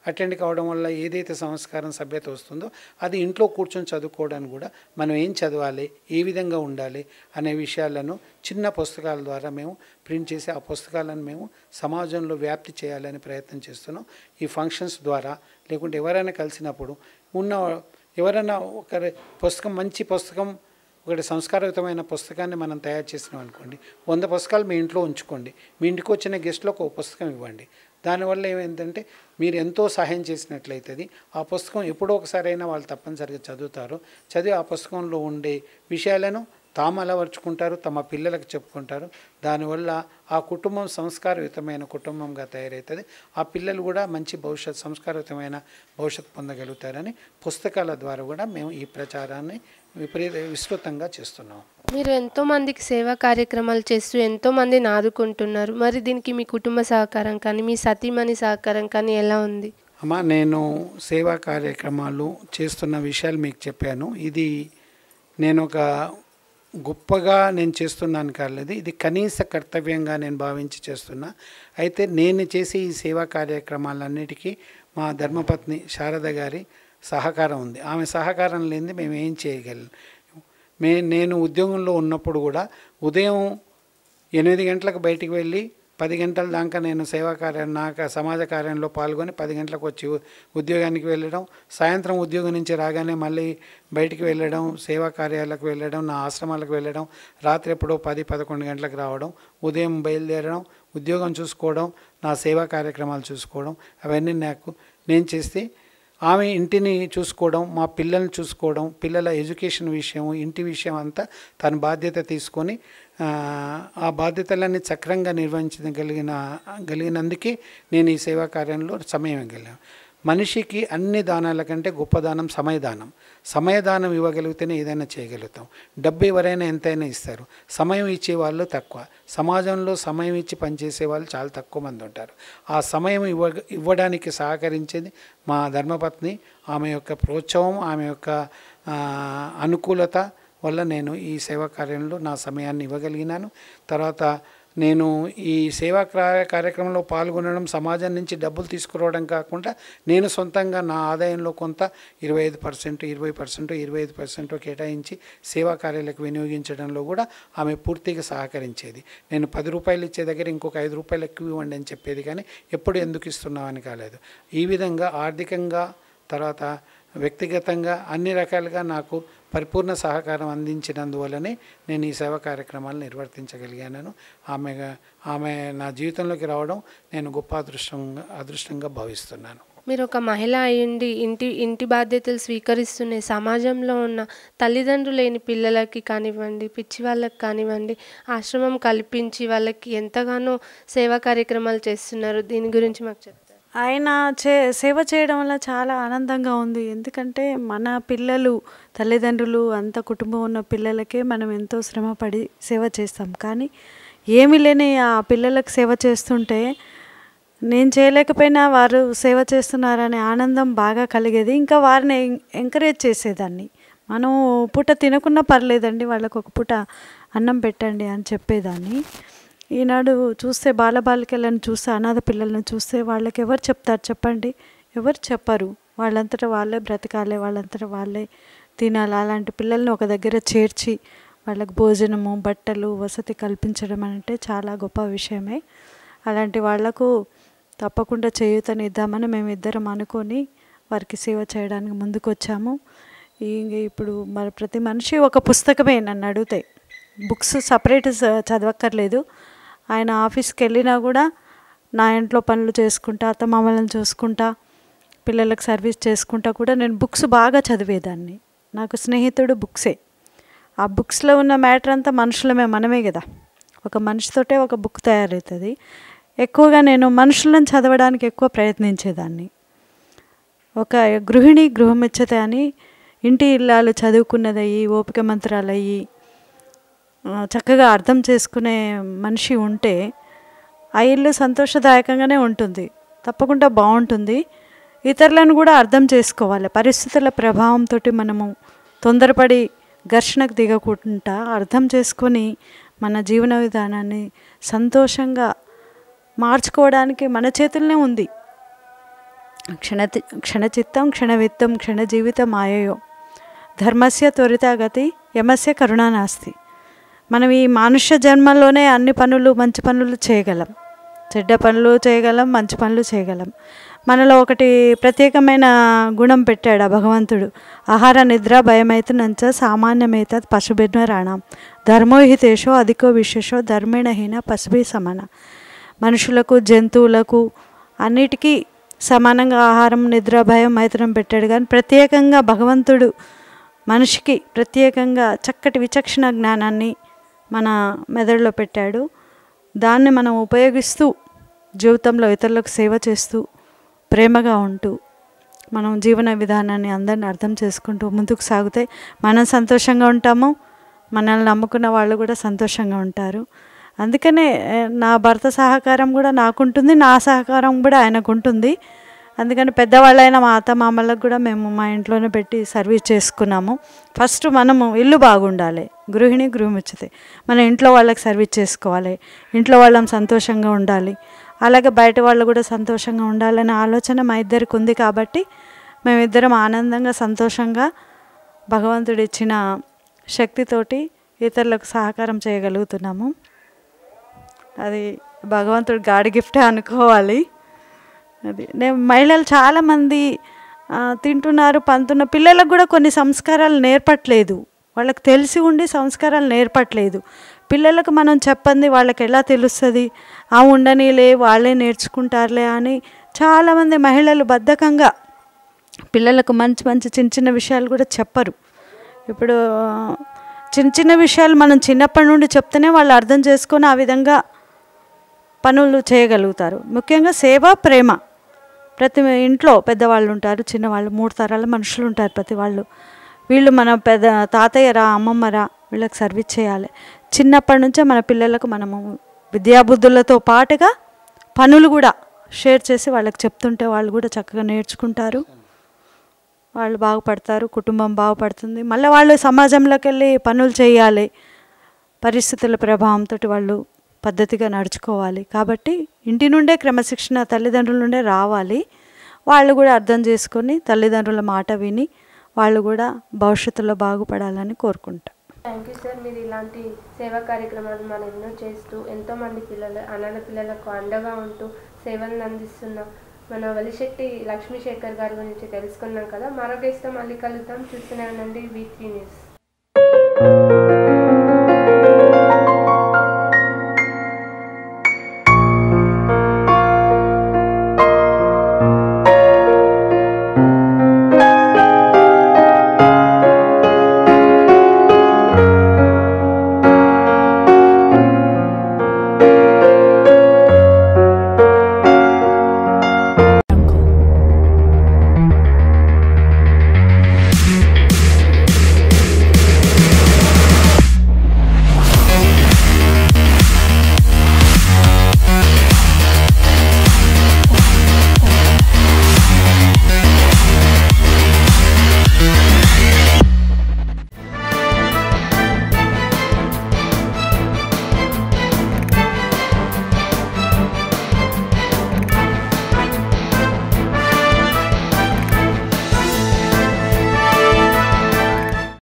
అటెండ్ కావడం వల్ల ఏదైతే సంస్కారం సభ్యత వస్తుందో అది ఇంట్లో కూర్చొని చదువుకోవడానికి కూడా మనం ఏం చదవాలి, ఏ విధంగా ఉండాలి అనే విషయాలను చిన్న పుస్తకాల ద్వారా మేము ప్రింట్ చేసి ఆ పుస్తకాలను మేము సమాజంలో వ్యాప్తి చేయాలని ప్రయత్నం చేస్తున్నాం. ఈ ఫంక్షన్స్ ద్వారా లేకుంటే ఎవరైనా కలిసినప్పుడు ఎవరైనా ఒకరి పుస్తకం, మంచి పుస్తకం, ఒకటి సంస్కారయుతమైన పుస్తకాన్ని మనం తయారు చేసినాం అనుకోండి, 100 పుస్తకాలు మీ ఇంట్లో ఉంచుకోండి, మీ ఇంటికి వచ్చిన గెస్ట్లకు ఒక పుస్తకం ఇవ్వండి. దానివల్ల ఏమైందంటే మీరు ఎంతో సహాయం చేసినట్లయితుంది. ఆ పుస్తకం ఎప్పుడో ఒకసారైనా వాళ్ళు తప్పనిసరిగా చదువుతారు. చదివి ఆ పుస్తకంలో ఉండే విషయాలను తాము అలవర్చుకుంటారు, తమ పిల్లలకు చెప్పుకుంటారు. దానివల్ల ఆ కుటుంబం సంస్కారయుతమైన కుటుంబంగా తయారవుతుంది. ఆ పిల్లలు కూడా మంచి సంస్కారయుతమైన భవిష్యత్తు పొందగలుగుతారని పుస్తకాల ద్వారా కూడా మేము ఈ ప్రచారాన్ని విస్తృతంగా చేస్తున్నాం. మీరు ఎంతోమందికి సేవా కార్యక్రమాలు చేస్తూ ఎంతోమందిని ఆదుకుంటున్నారు. మరి దీనికి మీ కుటుంబ సహకారం కానీ, మీ సతీమణి సహకారం కానీ ఎలా ఉంది? అమ్మా, నేను సేవా కార్యక్రమాలు చేస్తున్న విషయాలు మీకు చెప్పాను. ఇది నేను ఒక గొప్పగా నేను చేస్తున్నాను కాలేదు, ఇది కనీస కర్తవ్యంగా నేను భావించి చేస్తున్నా. అయితే నేను చేసే ఈ సేవా కార్యక్రమాలన్నిటికీ మా ధర్మపత్ని శారద గారి సహకారం ఉంది. ఆమె సహకారం లేనిది మేము ఏం చేయగలం. నేను ఉద్యోగంలో ఉన్నప్పుడు కూడా ఉదయం 8 గంటలకు బయటికి వెళ్ళి 10 గంటల దాకా నేను నాకు సమాజ కార్యంలో పాల్గొని 10 గంటలకు వచ్చి ఉద్యోగానికి వెళ్ళడం, సాయంత్రం ఉద్యోగం నుంచి రాగానే మళ్ళీ బయటికి వెళ్ళడం, సేవా కార్యాలకు వెళ్ళడం, నా ఆశ్రమాలకు వెళ్ళడం, రాత్రి ఎప్పుడో 10-11 గంటలకు రావడం, ఉదయం బయలుదేరడం, ఉద్యోగం చూసుకోవడం, నా సేవా కార్యక్రమాలు చూసుకోవడం, అవన్నీ నేను చేస్తే ఆమె ఇంటిని చూసుకోవడం, మా పిల్లల్ని చూసుకోవడం, పిల్లల ఎడ్యుకేషన్ విషయం, ఇంటి విషయం అంతా తన బాధ్యత తీసుకొని ఆ బాధ్యతలన్నీ చక్రంగా నిర్వహించగలిగినందుకే నేను ఈ సేవా కార్యంలో సమయం ఇవ్వగలను. మనిషికి అన్ని దానాల కంటే గొప్ప దానం సమయదానం. సమయదానం ఇవ్వగలిగితేనే ఏదైనా చేయగలుగుతాం. డబ్బు ఎవరైనా ఎంతైనా ఇస్తారు, సమయం ఇచ్చే వాళ్ళు తక్కువ. సమాజంలో సమయం ఇచ్చి పనిచేసే వాళ్ళు చాలా తక్కువ మంది ఉంటారు. ఆ సమయం ఇవ్వడానికి సహకరించేది మా ధర్మపత్ని. ఆమె యొక్క ప్రోత్సాహం, ఆమె యొక్క అనుకూలత వల్ల నేను ఈ సేవా కార్యంలో నా సమయాన్ని ఇవ్వగలిగినాను. తర్వాత నేను ఈ సేవా కార్యక్రమంలో పాల్గొనడం, సమాజం నుంచి డబ్బులు తీసుకురావడం కాకుండా నేను సొంతంగా నా ఆదాయంలో కొంత 25%, 20%, 25% కేటాయించి సేవా కార్యాలకు వినియోగించడంలో కూడా ఆమె పూర్తిగా సహకరించేది. నేను 10 రూపాయలు ఇచ్చే దగ్గర ఇంకొక 5 రూపాయలు ఎక్కువ ఇవ్వండి అని చెప్పేది, కానీ ఎప్పుడు ఎందుకు ఇస్తున్నామని కాలేదు. ఈ విధంగా ఆర్థికంగా, తర్వాత వ్యక్తిగతంగా అన్ని రకాలుగా నాకు పరిపూర్ణ సహకారం అందించినందువల్లనే నేను ఈ సేవా కార్యక్రమాలు నిర్వర్తించగలిగాను. ఆమె నా జీవితంలోకి రావడం నేను గొప్ప అదృష్టంగా భావిస్తున్నాను. మీరు ఒక మహిళ అయ్యుండి ఇంటి బాధ్యతలు స్వీకరిస్తున్న సమాజంలో ఉన్న తల్లిదండ్రులు లేని పిల్లలకి కానివ్వండి, పిచ్చి వాళ్ళకి కానివ్వండి, ఆశ్రమం కల్పించి వాళ్ళకి ఎంతగానో సేవా కార్యక్రమాలు చేస్తున్నారు. దీని గురించి మాకు చెప్తారు? ఆయన సేవ చేయడం వల్ల చాలా ఆనందంగా ఉంది. ఎందుకంటే మన పిల్లలు, తల్లిదండ్రులు, అంత కుటుంబం ఉన్న పిల్లలకే మనం ఎంతో శ్రమపడి సేవ చేస్తాం. కానీ ఏమీ లేని ఆ పిల్లలకు సేవ చేస్తుంటే నేను చేయలేకపోయినా వారు సేవ చేస్తున్నారనే ఆనందం బాగా కలిగేది. ఇంకా వారిని ఎంకరేజ్ చేసేదాన్ని. మనం పూట తినకున్నా పర్లేదండి, వాళ్ళకు ఒక పూట అన్నం పెట్టండి అని చెప్పేదాన్ని. ఈనాడు చూస్తే బాలబాలికలను చూస్తే, అనాథ పిల్లలను చూస్తే వాళ్ళకి ఎవరు చెప్తారు చెప్పండి? ఎవరు చెప్పరు. వాళ్ళంతటా వాళ్ళే బ్రతకాలి, వాళ్ళంతటా వాళ్ళే తినాలి. అలాంటి పిల్లల్ని ఒక దగ్గర చేర్చి వాళ్ళకి భోజనము, బట్టలు, వసతి కల్పించడం అంటే చాలా గొప్ప విషయమే. అలాంటి వాళ్లకు తప్పకుండా చేయూతనిద్దామని మేమిద్దరం అనుకొని వారికి సేవ చేయడానికి ముందుకు వచ్చాము. ఇప్పుడు మరి ప్రతి మనిషి ఒక పుస్తకమే నన్ను అడిగితే, బుక్స్ సపరేట్ చదవక్కర్లేదు. ఆయన ఆఫీస్కి వెళ్ళినా కూడా నా ఇంట్లో పనులు చేసుకుంటా, అత్తమామలను చూసుకుంటా, పిల్లలకు సర్వీస్ చేసుకుంటా కూడా నేను బుక్స్ బాగా చదివేదాన్ని. నాకు స్నేహితుడు బుక్సే. ఆ బుక్స్లో ఉన్న మ్యాటర్ అంతా మనుషులమే, మనమే కదా. ఒక మనిషితోటే ఒక బుక్ తయారవుతుంది. ఎక్కువగా నేను మనుషులను చదవడానికి ఎక్కువ ప్రయత్నించేదాన్ని. ఒక గృహిణి గృహమిచ్చతే అని ఇంటి ఇల్లాలు చదువుకున్నదయ్యి, ఓపిక మంత్రాలయ్యి, చక్కగా అర్థం చేసుకునే మనిషి ఉంటే ఆ ఇల్లు సంతోషదాయకంగానే ఉంటుంది, తప్పకుండా బాగుంటుంది. ఇతరులను కూడా అర్థం చేసుకోవాలి. పరిస్థితుల ప్రభావంతో మనము తొందరపడి ఘర్షణకు దిగకుండా అర్థం చేసుకొని మన జీవన విధానాన్ని సంతోషంగా మార్చుకోవడానికి మన చేతుల్లోనే ఉంది. క్షణచిత్తం క్షణవిత్తం క్షణజీవితం ఆయయో ధర్మస్య త్వరితగతి యమస్య కరుణా నాస్తి. మనం ఈ మానుష్య జన్మలోనే అన్ని పనులు మంచి పనులు చేయగలం, చెడ్డ పనులు చేయగలం, మంచి పనులు చేయగలం. మనలో ఒకటి ప్రత్యేకమైన గుణం పెట్టాడు ఆ భగవంతుడు. ఆహార నిద్ర భయమైతునంచ సామాన్యమైతద్ పశుభిర్నరాణం ధర్మోహితేషో అధికో విశేషో ధర్మేణహీన పశుభి సమాన. మనుషులకు జంతువులకు అన్నిటికీ సమానంగా ఆహారం నిద్ర భయం మైత్రం పెట్టాడు, కానీ ప్రత్యేకంగా భగవంతుడు మనిషికి ప్రత్యేకంగా చక్కటి విచక్షణ జ్ఞానాన్ని మన మెదడులో పెట్టాడు. దాన్ని మనం ఉపయోగిస్తూ జీవితంలో ఇతరులకు సేవ చేస్తూ ప్రేమగా ఉంటూ మనం జీవన విధానాన్ని అందరిని అర్థం చేసుకుంటూ ముందుకు సాగితే మనం సంతోషంగా ఉంటాము, మనల్ని నమ్ముకున్న వాళ్ళు కూడా సంతోషంగా ఉంటారు. అందుకనే నా భర్త సహకారం కూడా నాకుంటుంది, నా సహకారం కూడా ఆయనకు ఉంటుంది. అందుకని పెద్దవాళ్ళైన మా అత్త మామలకు కూడా మేము మా ఇంట్లోనే పెట్టి సర్వీస్ చేసుకున్నాము. ఫస్ట్ మనము ఇల్లు బాగుండాలి, గృహిణి గృహముచ్చితే మన ఇంట్లో వాళ్ళకి సర్వీస్ చేసుకోవాలి, ఇంట్లో వాళ్ళం సంతోషంగా ఉండాలి, అలాగే బయట వాళ్ళు కూడా సంతోషంగా ఉండాలనే ఆలోచన మా ఇద్దరికి ఉంది. కాబట్టి మేమిద్దరం ఆనందంగా సంతోషంగా భగవంతుడు ఇచ్చిన శక్తితోటి ఇతరులకు సహకారం చేయగలుగుతున్నాము. అది భగవంతుడు గాడి గిఫ్టే అనుకోవాలి. అది నేను మహిళలు చాలామంది తింటున్నారు, పంతున్న పిల్లలకు కూడా కొన్ని సంస్కారాలు నేర్పట్లేదు, వాళ్ళకి తెలిసి ఉండి సంస్కారాలు నేర్పట్లేదు. పిల్లలకు మనం చెప్పండి వాళ్ళకి ఎలా తెలుస్తుంది, ఉండనీలే వాళ్ళే నేర్చుకుంటారులే అని చాలామంది మహిళలు బద్ధకంగా పిల్లలకు మంచి మంచి చిన్న చిన్న విషయాలు కూడా చెప్పరు. ఇప్పుడు చిన్న చిన్న విషయాలు మనం చిన్నప్పటి నుండి చెప్తేనే వాళ్ళు అర్థం చేసుకొని ఆ విధంగా పనులు చేయగలుగుతారు. ముఖ్యంగా సేవ ప్రేమ. ప్రతి ఇంట్లో పెద్దవాళ్ళు ఉంటారు, చిన్నవాళ్ళు, 3 తరాల మనుషులు ఉంటారు ప్రతి వాళ్ళు. వీళ్ళు మన పెద్ద తాతయ్యరా అమ్మమ్మరా వీళ్ళకి సర్వీస్ చేయాలి. చిన్నప్పటి నుంచే మన పిల్లలకు మనము విద్యాబుద్ధులతో పాటుగా పనులు కూడా షేర్ చేసి వాళ్ళకి చెప్తుంటే వాళ్ళు కూడా చక్కగా నేర్చుకుంటారు, వాళ్ళు బాగుపడతారు, కుటుంబం బాగుపడుతుంది. మళ్ళీ వాళ్ళు సమాజంలోకి వెళ్ళి పనులు చేయాలి, పరిస్థితుల ప్రభావంతో వాళ్ళు పద్ధతిగా నడుచుకోవాలి. కాబట్టి ఇంటి నుండే క్రమశిక్షణ తల్లిదండ్రుల నుండే రావాలి. వాళ్ళు కూడా అర్థం చేసుకొని తల్లిదండ్రుల మాట విని వాళ్ళు కూడా భవిష్యత్తులో బాగుపడాలని కోరుకుంటాం. Thank you sir. మీరు ఇలాంటి సేవా కార్యక్రమాలు మనం ఎన్నో చేస్తూ ఎంతోమంది పిల్లలు అనాథ పిల్లలకు అండగా ఉంటూ సేవలను అందిస్తున్న మన వలిశెట్టి లక్ష్మీశేఖర్ గారి గురించి తెలుసుకున్నాం కదా. మరొక ఇష్టం మళ్ళీ కలుద్దాం. చూస్తూనే ఉండండి V3 న్యూస్.